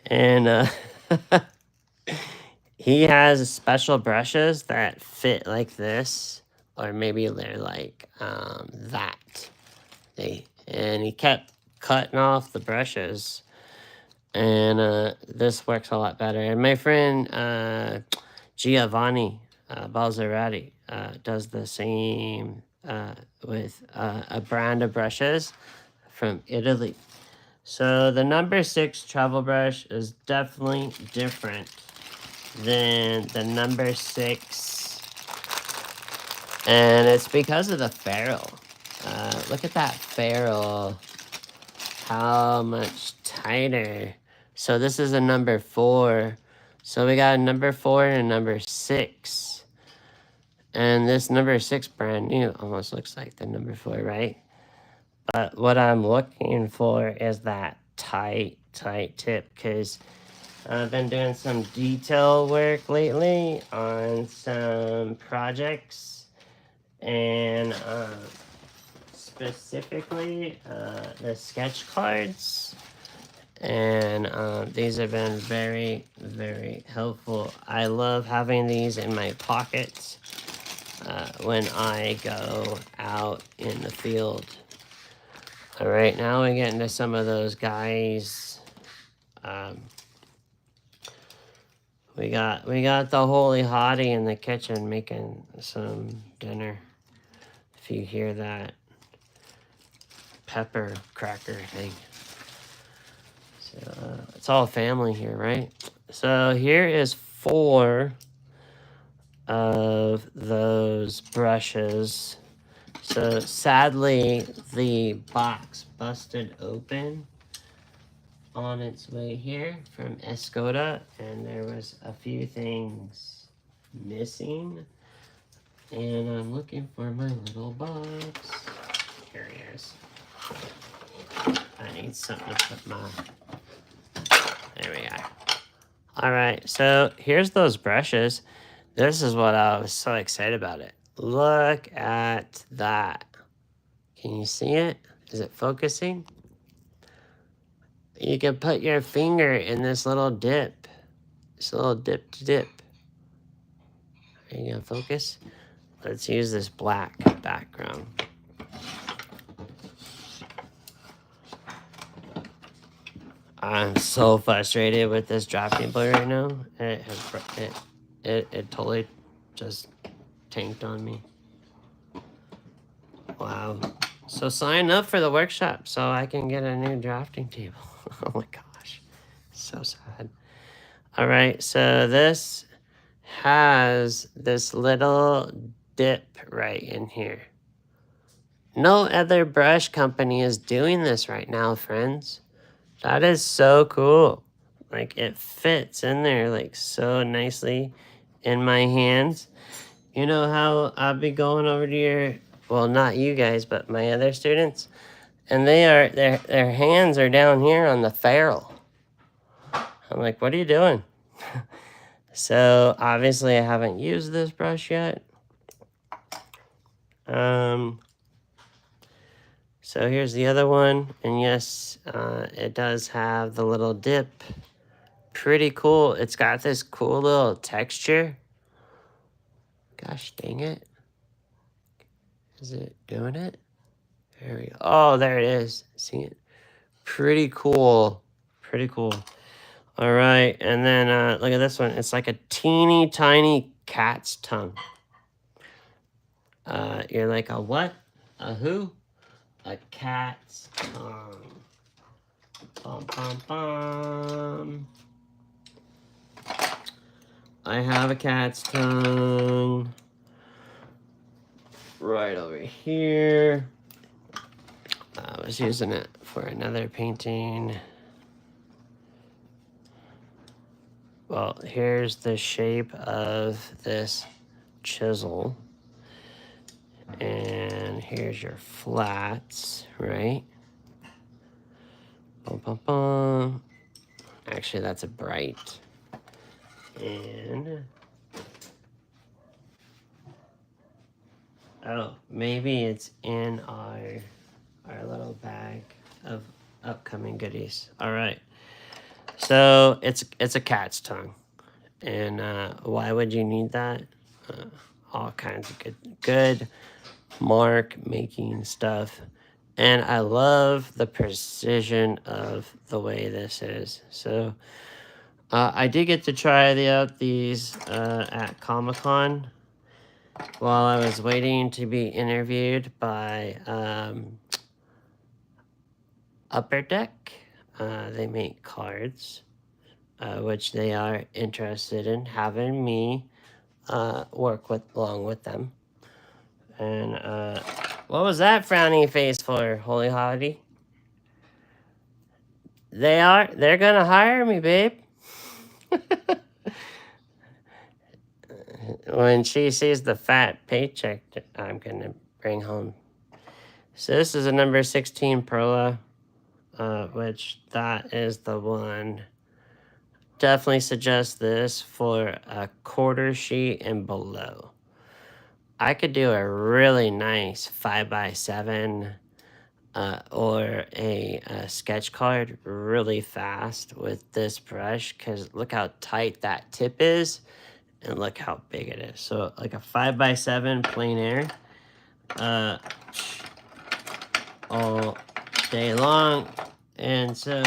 and he has special brushes that fit like this, or maybe they're like that. And he kept cutting off the brushes, and this works a lot better. And my friend Giovanni Balzarati does the same with a brand of brushes from Italy. So the number 6 travel brush is definitely different than the number 6, and it's because of the ferrule. Look at that ferrule, how much tighter. So this is a number 4, so we got a number 4 and a number 6, and this number 6 brand new almost looks like the number 4, right? But what I'm looking for is that tight tip, because I've been doing some detail work lately on some projects, and specifically the sketch cards, and these have been very, very helpful. I love having these in my pockets when I go out in the field. All right, now we get into some of those guys. We got the holy hottie in the kitchen making some dinner. If you hear that pepper cracker thing. So it's all family here, right? So here is 4 of those brushes. So sadly, the box busted open on its way here from Escoda, and there was a few things missing. And I'm looking for my little box. Here he is. I need something to put my... There we go. Alright, so here's those brushes. This is what I was so excited about it. Look at that. Can you see it? Is it focusing? You can put your finger in this little dip. This little dip to dip. Are you gonna focus? Let's use this black background. I'm so frustrated with this drafting board right now. It totally just tanked on me. Wow. So sign up for the workshop so I can get a new drafting table. Oh my gosh. So sad. All right, so this has this little dip right in here. No other brush company is doing this right now, friends. That is so cool. Like, it fits in there like so nicely in my hands. You know how I'll be going over to your, well, not you guys, but my other students, and their hands are down here on the ferrule. I'm like, what are you doing? So obviously I haven't used this brush yet. So here's the other one, and yes, it does have the little dip. Pretty cool. It's got this cool little texture. Gosh dang it. Is it doing it? There we go. Oh, there it is. See it? Pretty cool. Pretty cool. All right, and then look at this one. It's like a teeny tiny cat's tongue. You're like, a what? A who? A cat's tongue. Bum, bum, bum. I have a cat's tongue right over here. I was using it for another painting. Well, here's the shape of this chisel. And here's your flats, right? Bum, bum, bum. Actually, that's a bright. And oh, maybe it's in our little bag of upcoming goodies. All right. So it's a cat's tongue. And why would you need that? All kinds of good mark making stuff. And I love the precision of the way this is. So I did get to try out these at Comic-Con while I was waiting to be interviewed by Upper Deck. They make cards, which they are interested in having me work along with them. And what was that frowny face for, Holy Hottie? They're gonna hire me, babe. When she sees the fat paycheck I'm gonna bring home. So this is a number 16 Perla, which that is the one. Definitely suggest this for a quarter sheet and below. I could do a really nice 5x7 or a sketch card really fast with this brush, because look how tight that tip is. And look how big it is. So like a 5x7 Plein Air. All day long. And so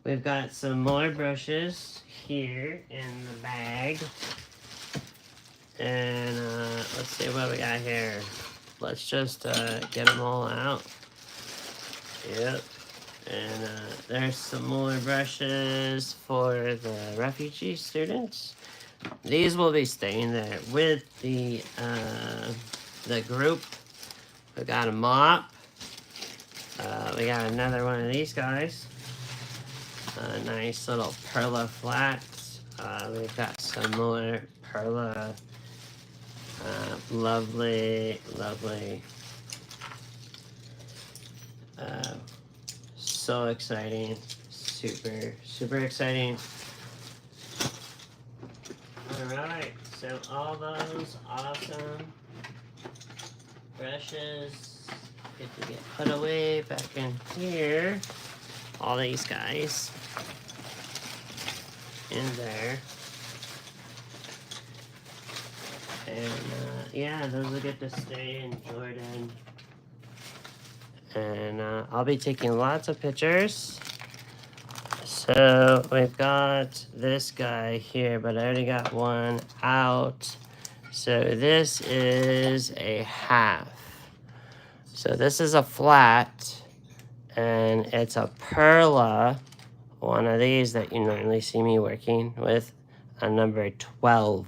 we've got some more brushes here in the bag. And let's see what we got here. Let's just get them all out. Yep. And there's some more brushes for the refugee students. These will be staying there with the group. We got a mop. We got another one of these guys. Nice little perla flats. We've got some more perla. Lovely. So exciting. Super exciting. Alright, so all those awesome brushes get to get put away back in here. All these guys in there. And yeah, those will get to stay in Jordan. And I'll be taking lots of pictures. So we've got this guy here, but I already got one out. So this is a half. So this is a flat, and it's a perla, one of these that you normally see me working with, a number 12.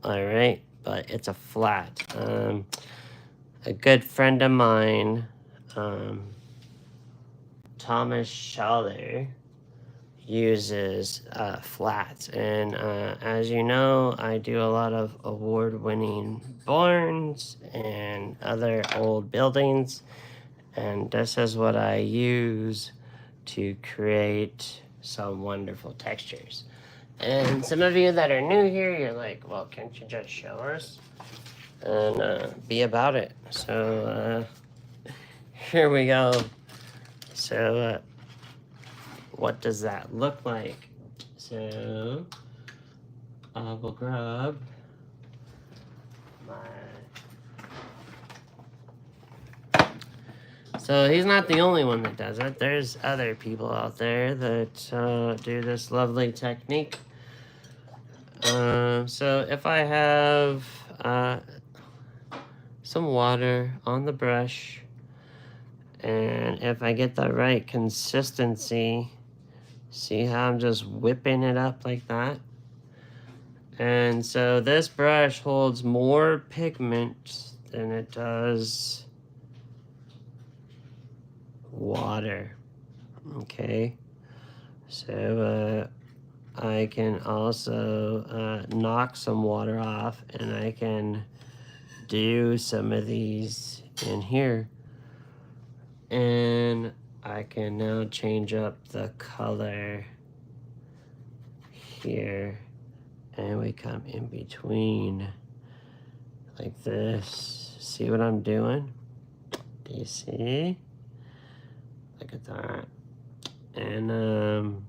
All right, but it's a flat. A good friend of mine, Thomas Schaller, uses flats, and as you know, I do a lot of award-winning barns and other old buildings, and this is what I use to create some wonderful textures. And some of you that are new here, you're like, well, can't you just show us and be about it? So here we go. So what does that look like? So I will grab my... So he's not the only one that does it. There's other people out there that do this lovely technique. So if I have some water on the brush, and if I get the right consistency, see how I'm just whipping it up like that? And so this brush holds more pigment than it does water. Okay, so I can also knock some water off, and I can do some of these in here. And I can now change up the color here, and we come in between like this. See what I'm doing? Do you see? Look at that. And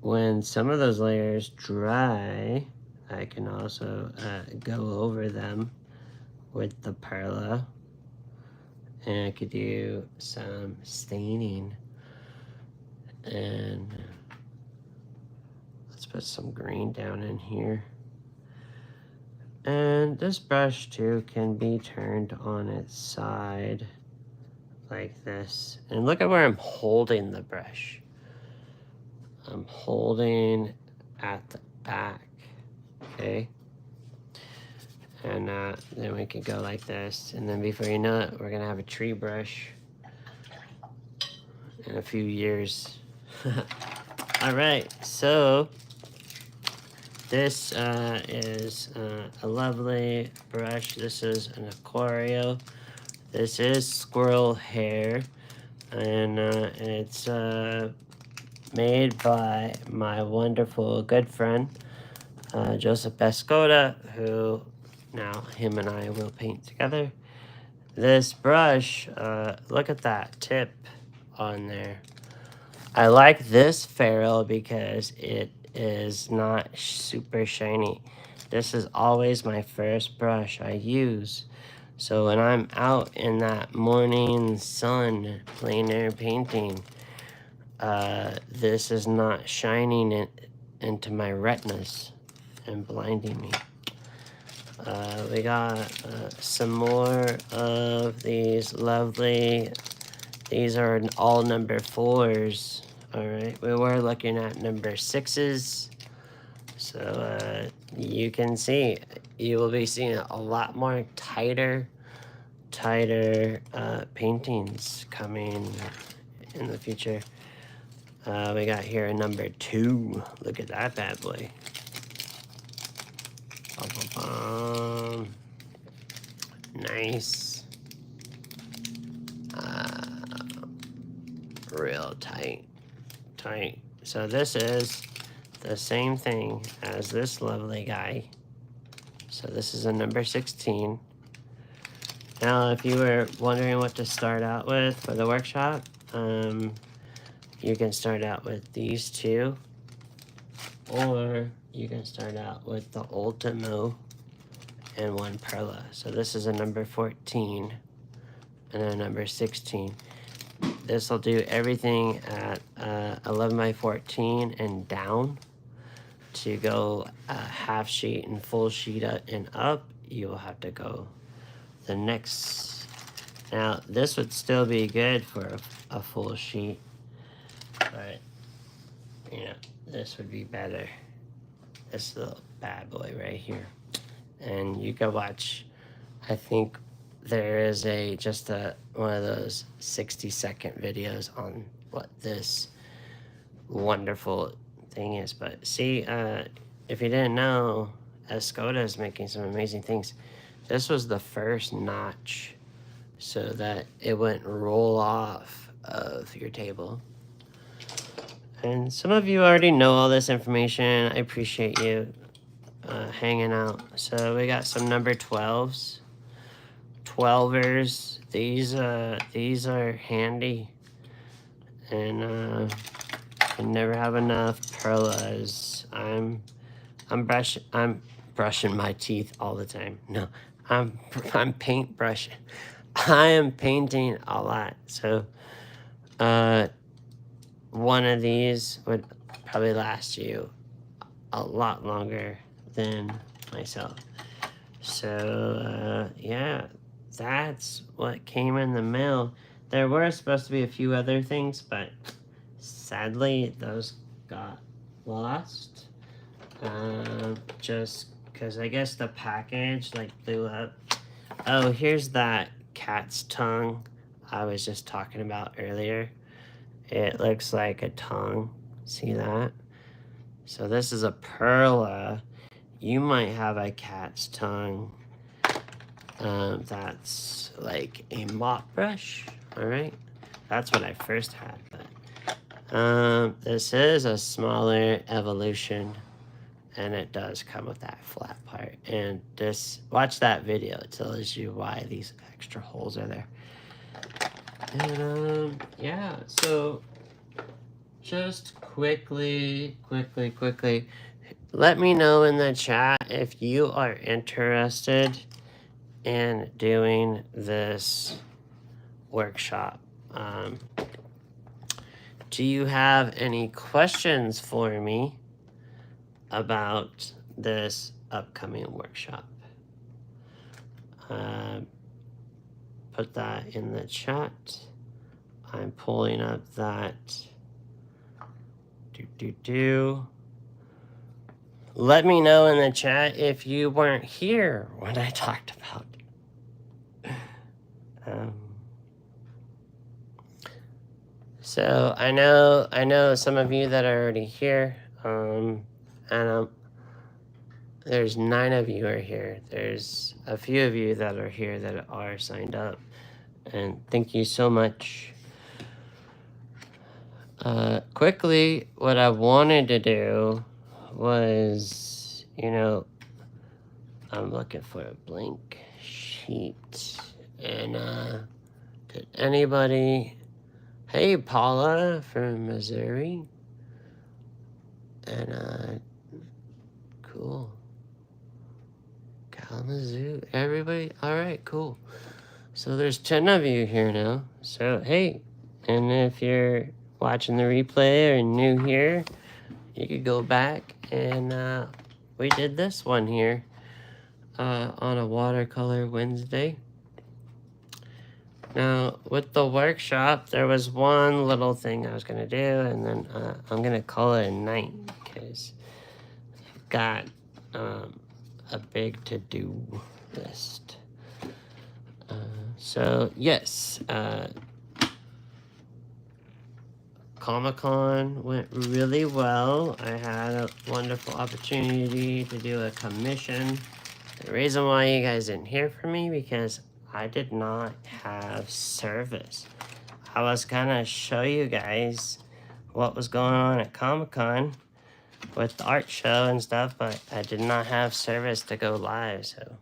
when some of those layers dry, I can also go over them with the perla, and I could do some staining. And let's put some green down in here. And this brush too can be turned on its side like this. And look at where I'm holding the brush. I'm holding at the back, okay? And then we can go like this, and then before you know it, we're gonna have a tree brush in a few years. All right, so this is a lovely brush. This is an Aquario. This is squirrel hair, and it's made by my wonderful good friend, Joseph Pescoda, who now him and I will paint together. This brush, look at that tip on there. I like this ferrule because it is not super shiny. This is always my first brush I use. So when I'm out in that morning sun, plein air painting, this is not shining into my retinas and blinding me. We got some more of these lovely, these are all number 4s. All right, we were looking at number 6s. So you can see, you will be seeing a lot more tighter paintings coming in the future. We got here a number 2. Look at that bad boy. Nice. Real tight. So this is the same thing as this lovely guy. So this is a number 16. Now, if you were wondering what to start out with for the workshop, you can start out with these 2, or you can start out with the Ultimo and 1 Perla. So this is a number 14 and a number 16. This will do everything at 11 by 14 and down. To go half sheet and full sheet and up, you will have to go the next. Now, this would still be good for a full sheet, but you know, this would be better. This little bad boy right here. And you can watch, I think there is just one of those 60-second videos on what this wonderful thing is. But see, if you didn't know, Escoda is making some amazing things. This was the first notch so that it wouldn't roll off of your table. And some of you already know all this information. I appreciate you hanging out. So we got some number 12s. 12ers. These are handy. And I never have enough Perlas. I'm brushing my teeth all the time. No, I'm paint brushing. I am painting a lot. So one of these would probably last you a lot longer than myself. So yeah, that's what came in the mail. There were supposed to be a few other things, but sadly those got lost. Just because I guess the package like blew up. Oh, here's that cat's tongue I was just talking about earlier. It looks like a tongue. See that? So this is a perla. You might have a cat's tongue. That's like a mop brush. All right, that's what I first had. But this is a smaller evolution, and it does come with that flat part. And this, watch that video. It tells you why these extra holes are there. And yeah, so just quickly, let me know in the chat if you are interested in doing this workshop. Do you have any questions for me about this upcoming workshop? Put that in the chat. I'm pulling up that. Let me know in the chat if you weren't here when I talked about so I know some of you that are already here, and there's 9 of you are here. There's a few of you that are here that are signed up, and thank you so much. Quickly, what I wanted to do was, I'm looking for a blank sheet. And did anybody Hey, Paula from Missouri. And, cool. Kalamazoo. Everybody? Alright, cool. So there's 10 of you here now. So, hey. And if you're watching the replay or new here, you could go back and we did this one here on a Watercolor Wednesday. Now, with the workshop, there was one little thing I was going to do, and then I'm going to call it a night because I've got a big to-do list. So, yes, Comic-Con went really well. I had a wonderful opportunity to do a commission. The reason why you guys didn't hear from me because I did not have service. I was gonna show you guys what was going on at Comic-Con with the art show and stuff, but I did not have service to go live, so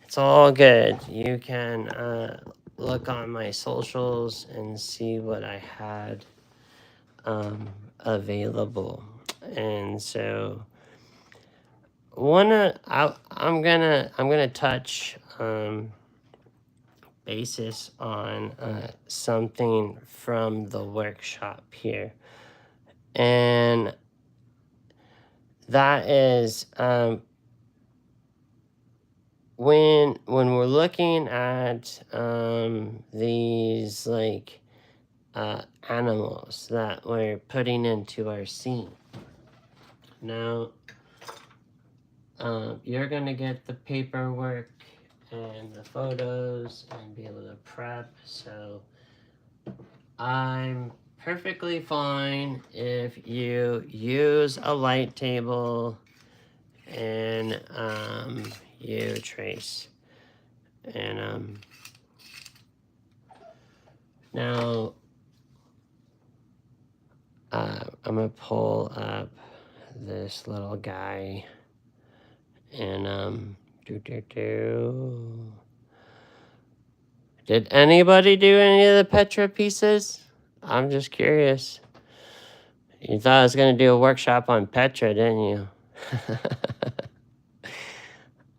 it's all good. You can look on my socials and see what I had available. And so I'm gonna touch basis on something from the workshop here, and that is when we're looking at these like animals that we're putting into our scene. Now you're gonna get the paperwork and the photos and be able to prep, so I'm perfectly fine if you use a light table and you trace. And now I'm gonna pull up this little guy and did anybody do any of the Petra pieces? I'm just curious. You thought I was going to do a workshop on Petra, didn't you?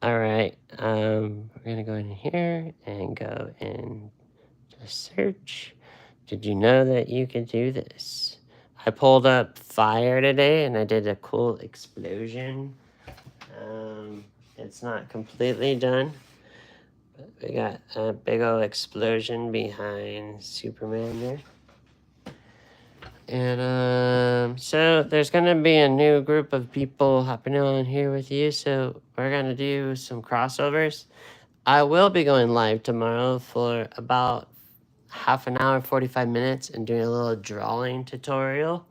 All right. We're going to go in here and go into search. Did you know that you could do this? I pulled up fire today and I did a cool explosion. It's not completely done. We got a big old explosion behind Superman there. And so there's going to be a new group of people hopping on here with you. So we're going to do some crossovers. I will be going live tomorrow for about half an hour, 45 minutes, and doing a little drawing tutorial.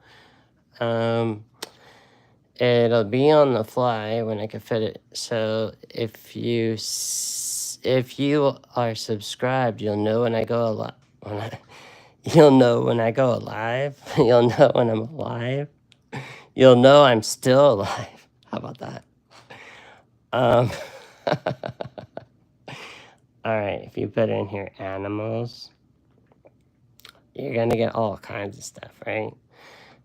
It'll be on the fly when I can fit it. So if you are subscribed, you'll know when I go live. You'll know when I go live. You'll know when I'm alive. You'll know I'm still alive. How about that? All right. If you put in here animals, you're gonna get all kinds of stuff, right?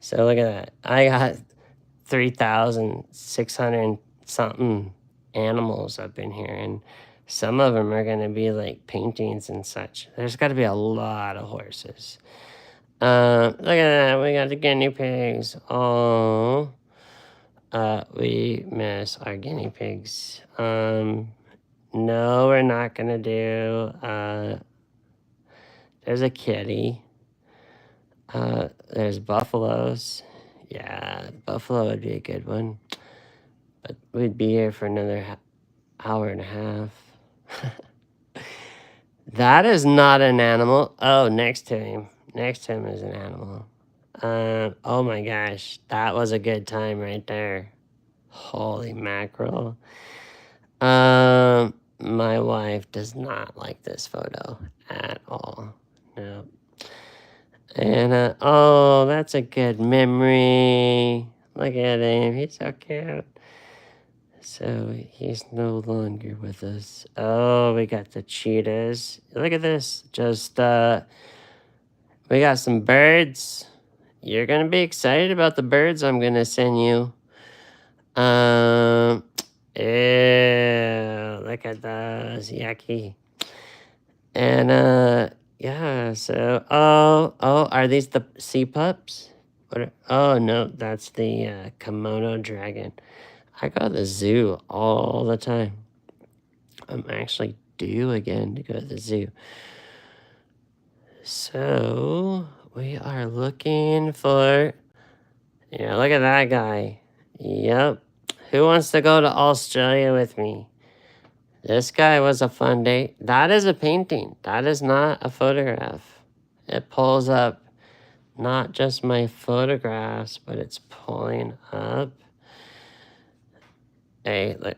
So look at that. I got 3,600 something animals up in here, and some of them are going to be like paintings and such. There's got to be a lot of horses. Look at that. We got the guinea pigs. Oh, we miss our guinea pigs. No, we're not going to do, there's a kitty. There's buffaloes. Yeah, buffalo would be a good one. But we'd be here for another hour and a half. That is not an animal. Oh, next to him. Next to him is an animal. Oh my gosh. That was a good time right there. Holy mackerel. My wife does not like this photo at all. No. And, oh, that's a good memory. Look at him. He's so cute. So he's no longer with us. Oh, we got the cheetahs. Look at this. Just We got some birds. You're gonna be excited about the birds I'm gonna send you. Ew, look at those, yucky. And yeah, so are these the sea pups? Oh no, that's the Komodo dragon. I go to the zoo all the time. I'm actually due again to go to the zoo. So we are looking for, look at that guy. Yep. Who wants to go to Australia with me? This guy was a fun date. That is a painting. That is not a photograph. It pulls up not just my photographs, but it's pulling up. Hey, look,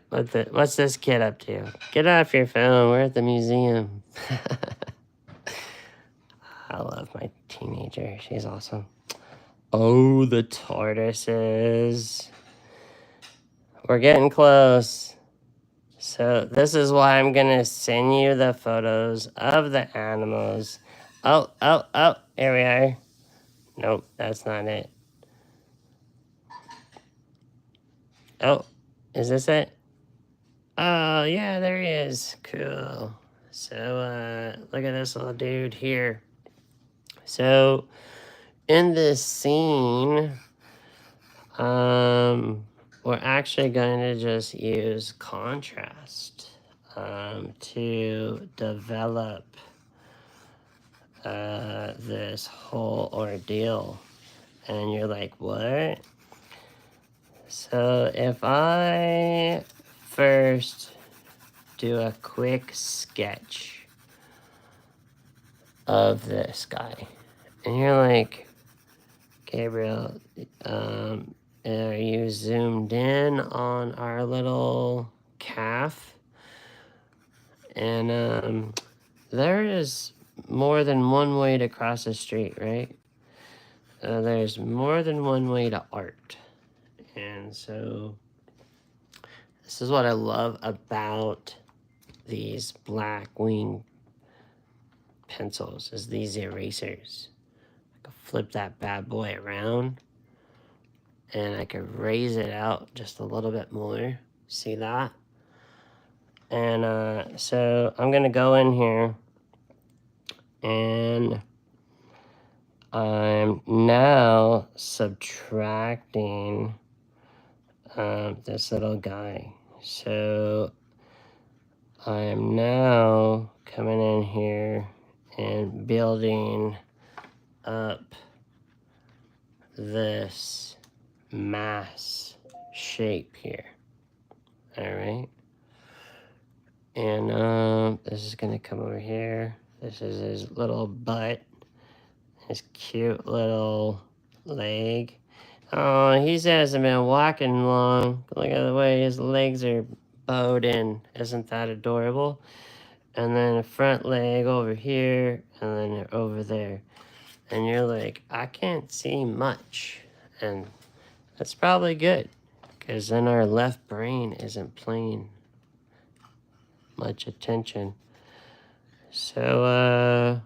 what's this kid up to? Get off your phone. We're at the museum. I love my teenager. She's awesome. Oh, the tortoises. We're getting close. So this is why I'm going to send you the photos of the animals. Oh, here we are. Nope, that's not it. Oh, is this it? Oh, yeah, there he is. Cool. So, look at this little dude here. So, in this scene, we're actually going to just use contrast to develop this whole ordeal. And you're like, what? So if I first do a quick sketch of this guy, and you're like, Gabriel, are you zoomed in on our little calf? And there is more than one way to cross the street, right? There's more than one way to art. And so this is what I love about these black wing pencils, is these erasers. I can flip that bad boy around and I can raise it out just a little bit more. See that? And so I'm gonna go in here and I'm now subtracting this little guy. So I am now coming in here and building up this mass shape here. All right. And this is gonna come over here. This is his little butt, his cute little leg. Oh, he hasn't been walking long. Look at the way his legs are bowed in. Isn't that adorable? And then a front leg over here, and then over there. And you're like, I can't see much. And that's probably good, because then our left brain isn't paying much attention. So,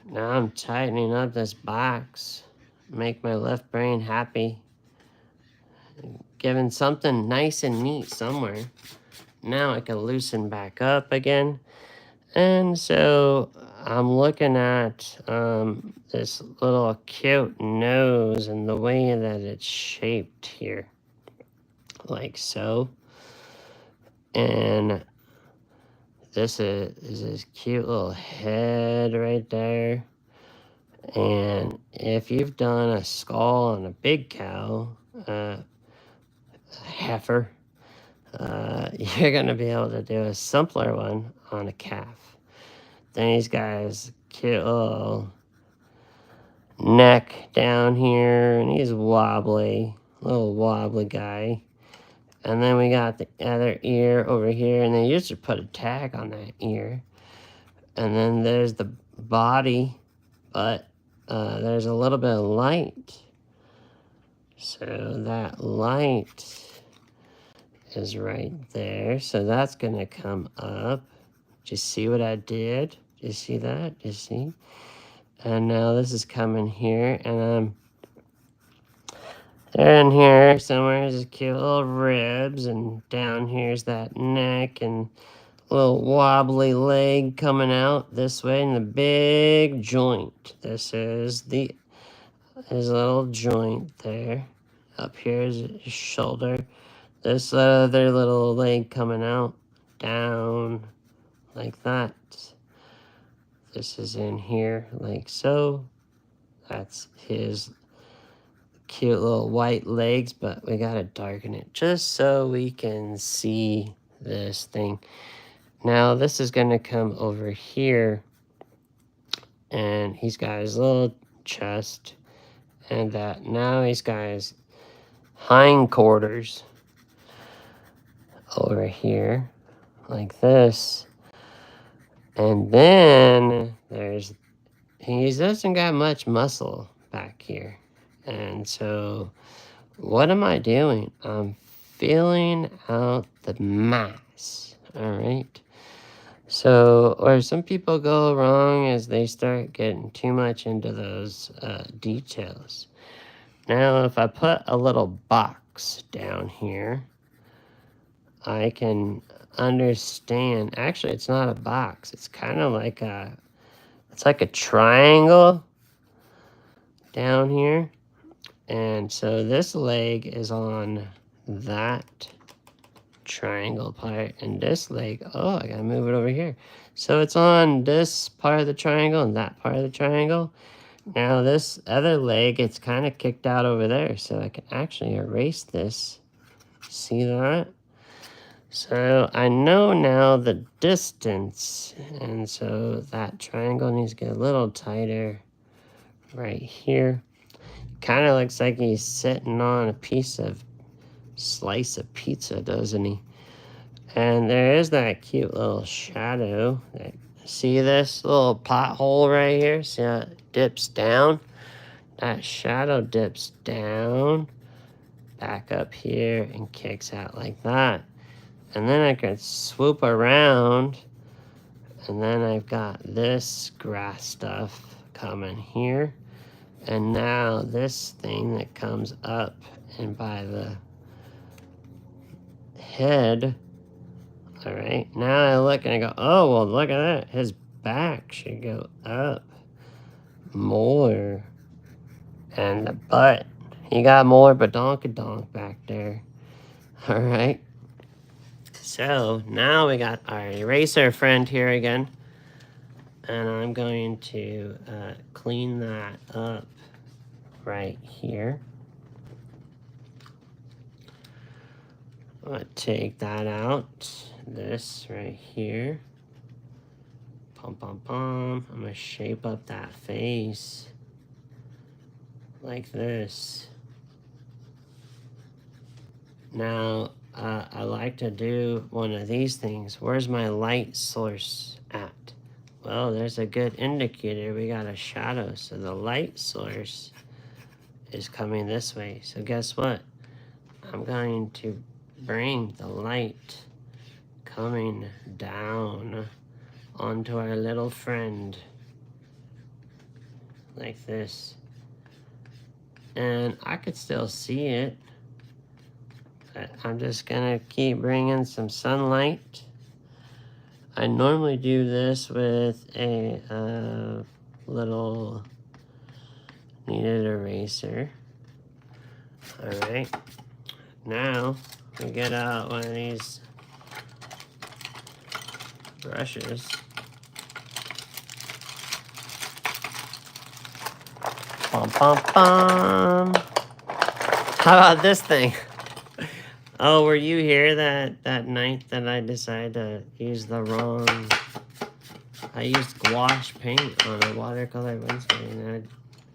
now I'm tightening up this box. Make my left brain happy. Giving something nice and neat somewhere. Now I can loosen back up again. And so I'm looking at this little cute nose and the way that it's shaped here. Like so. And this is this cute little head right there. And if you've done a skull on a big cow, a heifer, you're going to be able to do a simpler one on a calf. Then he's got his cute little neck down here, and he's wobbly, little wobbly guy. And then we got the other ear over here, and they used to put a tag on that ear. And then there's the body, but there's a little bit of light. So that light is right there. So that's going to come up. Just see what I did? You see that? You see? And now this is coming here, and they're in here somewhere. There's cute little ribs, and down here's that neck, and little wobbly leg coming out this way, and the big joint. This is his little joint there. Up here is his shoulder. This other little leg coming out down like that. This is in here like so. That's his cute little white legs, but we gotta darken it just so we can see this thing. Now this is gonna come over here, and he's got his little chest, and now he's got his hindquarters over here like this. And then he doesn't got much muscle back here. And so what am I doing? I'm filling out the mass. All right. So where some people go wrong is they start getting too much into those details. Now, if I put a little box down here, I can understand. Actually, it's not a box. It's kind of like it's like a triangle down here. And so this leg is on that triangle part, and this leg, oh, I gotta move it over here. So it's on this part of the triangle and that part of the triangle. Now this other leg, it's kind of kicked out over there, so I can actually erase this. See that? So I know now the distance, and so that triangle needs to get a little tighter right here. Kind of looks like he's sitting on a slice of pizza, doesn't he? And there is that cute little shadow. See this little pothole right here? See how it dips down? That shadow dips down, back up here, and kicks out like that. And then I can swoop around, and then I've got this grass stuff coming here. And now this thing that comes up and by the head. All right, now I look and I go, oh, well, look at that. His back should go up more. And the butt, he got more badonkadonk back there. All right. So now we got our eraser friend here again. And I'm going to clean that up right here. I'm going to take that out. This right here. Pum, pum, pum. I'm going to shape up that face like this. Now, I like to do one of these things. Where's my light source at? Well, there's a good indicator. We got a shadow. So the light source is coming this way. So guess what? I'm going to bring the light coming down onto our little friend like this. And I could still see it, but I'm just gonna keep bringing some sunlight. I normally do this with a little kneaded eraser. All right, now we get out one of these brushes. Pom pom pom. How about this thing? Oh, were you here that night that I decided to use the wrong... I used gouache paint on a watercolor Wednesday, and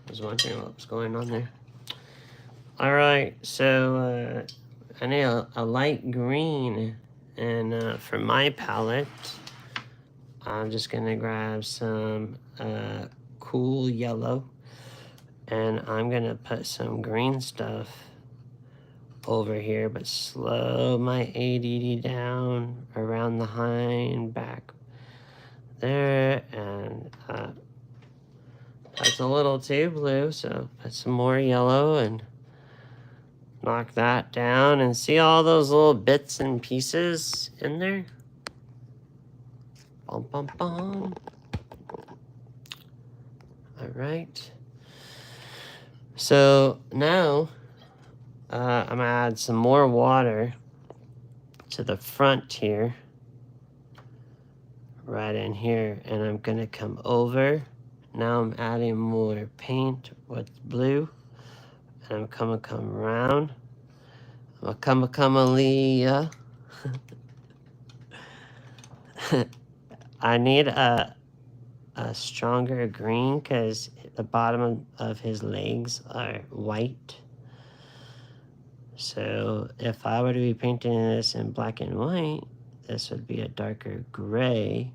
I was wondering what was going on there. Alright, so I need a light green, and for my palette, I'm just gonna grab some cool yellow, and I'm gonna put some green stuff over here, but slow my ADD down around the hind back there, and That's a little too blue, so put some more yellow and knock that down. And see all those little bits and pieces in there? Bum, bum, bum. All right. So now I'm gonna add some more water to the front here, right in here, and I'm gonna come over. Now I'm adding more paint with blue, and I'm gonna come around. I'm gonna come Aaliyah. I need a stronger green because the bottom of his legs are white. So if I were to be painting this in black and white, this would be a darker gray.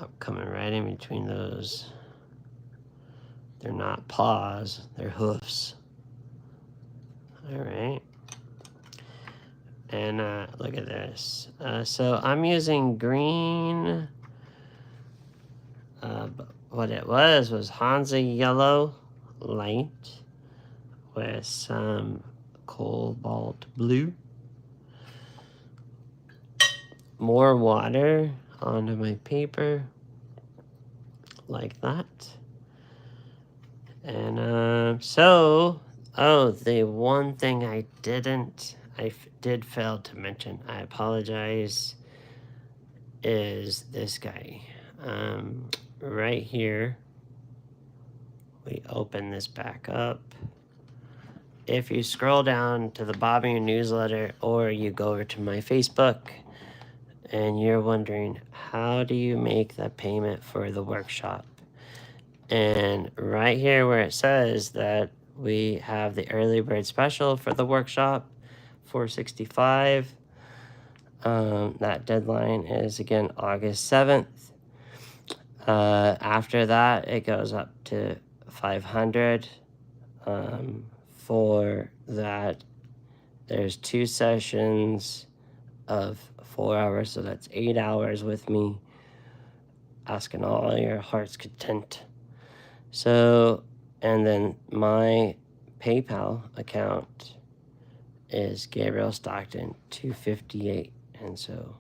I'm coming right in between those. They're not paws, they're hoofs. All right. And look at this. So I'm using green. What it was Hansa yellow light with some cobalt blue. More water onto my paper, like that. And the one thing I did fail to mention, I apologize, is this guy. Right here, we open this back up. If you scroll down to the bottom of your newsletter, or you go over to my Facebook, and you're wondering, how do you make the payment for the workshop? And right here where it says that we have the early bird special for the workshop, $465. That deadline is again August 7th. After that, it goes up to $500. For that, there's 2 sessions of 4 hours, so that's 8 hours with me, asking all your heart's content. So, and then my PayPal account is Gabriel Stockton 258, and so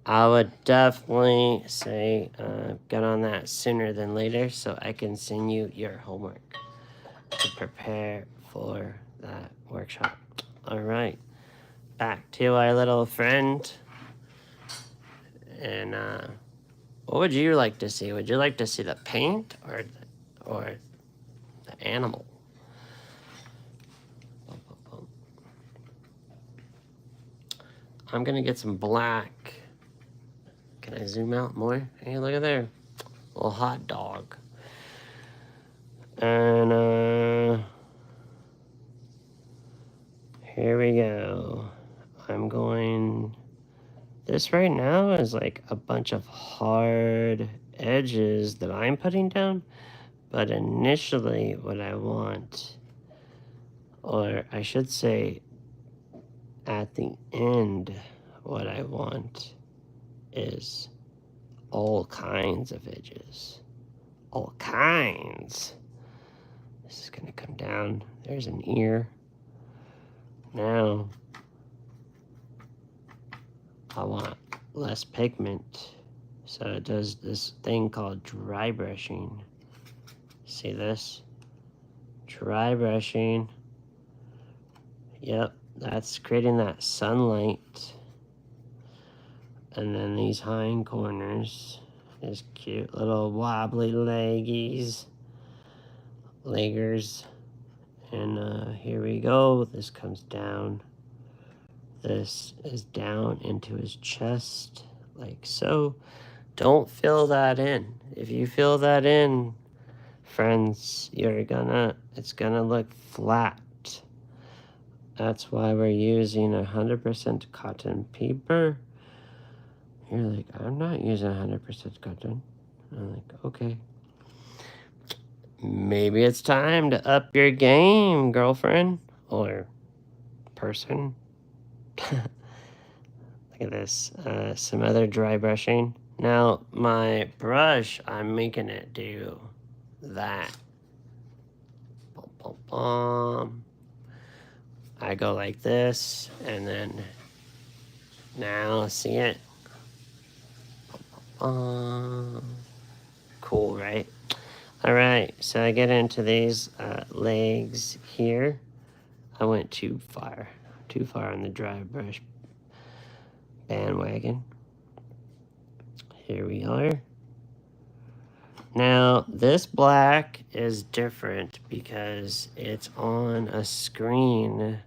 I would definitely say get on that sooner than later so I can send you your homework to prepare for that workshop. All right, back to our little friend. And what would you like to see? Would you like to see the paint or the animal? I'm gonna get some black. Can I zoom out more? Hey, look at there, little hot dog. And here we go. I'm going. This right now is like a bunch of hard edges that I'm putting down, but initially what I want, or I should say at the end, what I want is all kinds of edges. All kinds. This is gonna come down. There's an ear. Now, I want less pigment, so it does this thing called dry brushing. See this? Dry brushing. Yep, that's creating that sunlight. And then these hind corners, these cute little wobbly leggers. And here we go. This comes down. This is down into his chest, like so. Don't fill that in. If you fill that in, friends, it's gonna look flat. That's why we're using 100% cotton paper. You're like, I'm not using 100% cotton. I'm like, okay. Maybe it's time to up your game, girlfriend or person. Look at this. Some other dry brushing. Now, my brush, I'm making it do that. Bum, bum, bum. I go like this, and then now see it? Cool, right? All right, so I get into these legs here. I went too far on the dry brush bandwagon. Here we are. Now, this black is different because it's on a screen.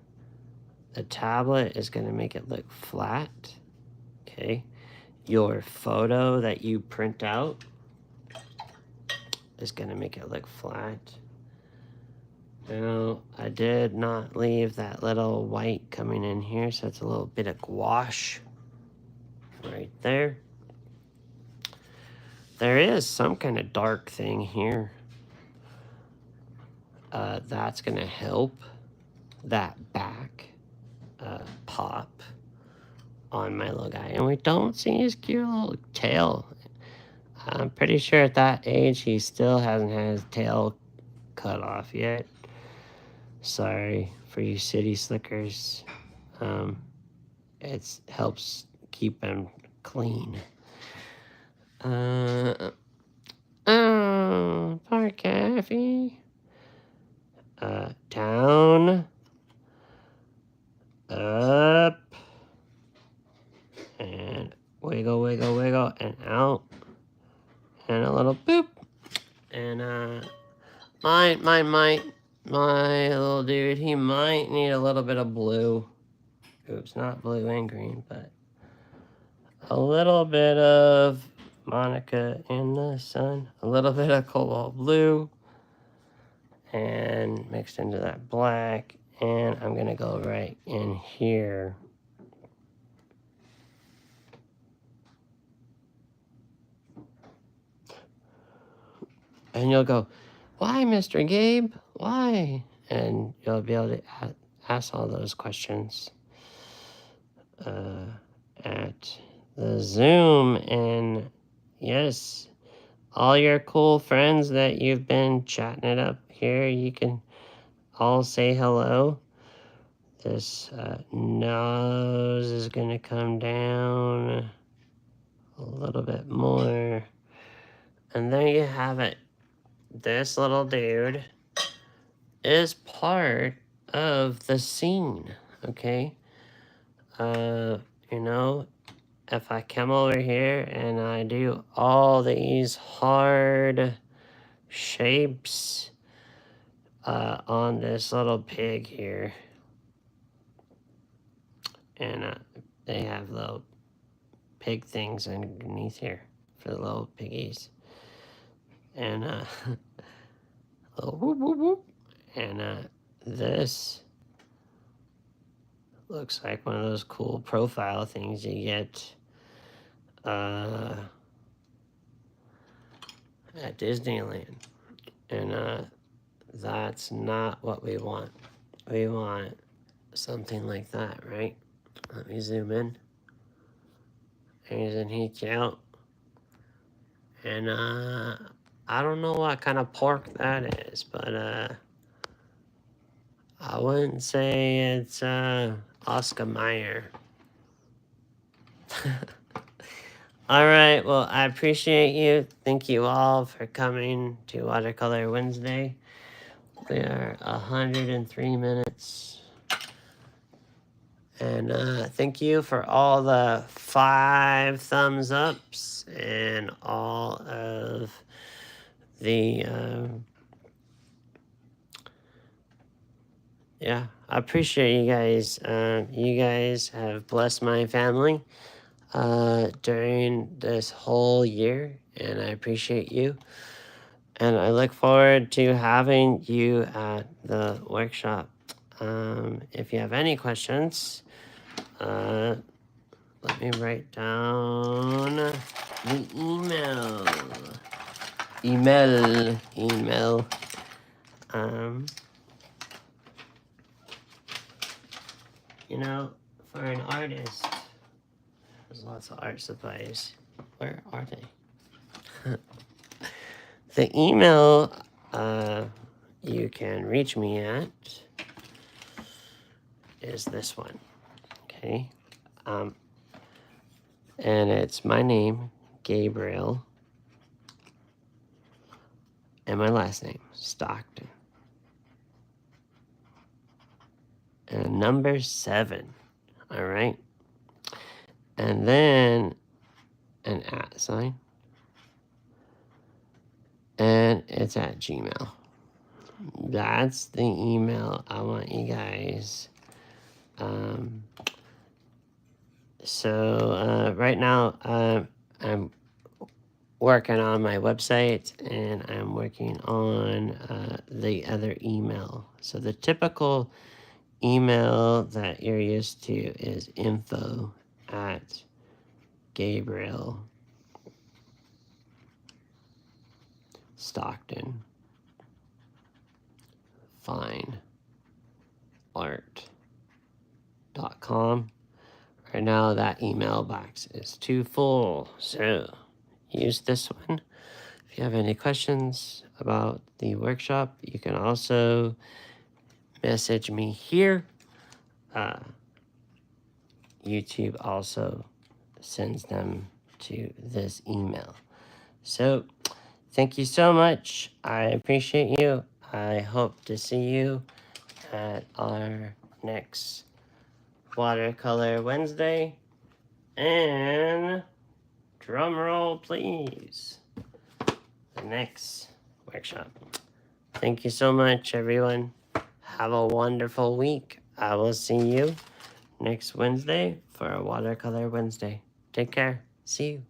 The tablet is going to make it look flat, okay? Your photo that you print out is going to make it look flat. Now, I did not leave that little white coming in here, so it's a little bit of gouache right there. There is some kind of dark thing here. That's going to help that back pop on my little guy. And we don't see his cute little tail. I'm pretty sure at that age he still hasn't had his tail cut off yet. Sorry for you city slickers. It helps keep him clean. Oh, poor Caffy. Down, up, and wiggle, wiggle, wiggle, and out, and a little boop, and my little dude, he might need a little bit of blue. Oops, not blue and green, but a little bit of Monica in the sun, a little bit of cobalt blue, and mixed into that black. And I'm gonna go right in here. And you'll go, why, Mr. Gabe? Why? And you'll be able to ask all those questions at the Zoom. And yes, all your cool friends that you've been chatting it up here, you can all say hello. This nose is going to come down a little bit more. And there you have it. This little dude is part of the scene, okay? You know, if I come over here and I do all these hard shapes on this little pig here, and they have little pig things underneath here for the little piggies, and little whoop, whoop, whoop. And this looks like one of those cool profile things you get at Disneyland. And that's not what we want. We want something like that, right? Let me zoom in. Here's an each out. And I don't know what kind of pork that is, but I wouldn't say it's Oscar Mayer. All right, well, I appreciate you. Thank you all for coming to Watercolor Wednesday. We are 103 minutes. And thank you for all the 5 thumbs ups and all of the... yeah, I appreciate you guys. You guys have blessed my family during this whole year, and I appreciate you. And I look forward to having you at the workshop. If you have any questions, let me write down the email. Email. You know, for an artist, there's lots of art supplies. Where are they? The email you can reach me at is this one. Okay. And it's my name, Gabriel, and my last name, Stockton. And number 7. All right. And then an @ sign. And it's at Gmail. That's the email I want you guys. So right now I'm working on my website, and I'm working on the other email. So the typical email that you're used to is info@Gabriel Stockton fineart.com. Right now that email box is too full, so use this one. If you have any questions about the workshop, you can also message me here. YouTube also sends them to this email. So thank you so much. I appreciate you. I hope to see you at our next Watercolor Wednesday. And drum roll, please. The next workshop. Thank you so much, everyone. Have a wonderful week. I will see you next Wednesday for a Watercolor Wednesday. Take care. See you.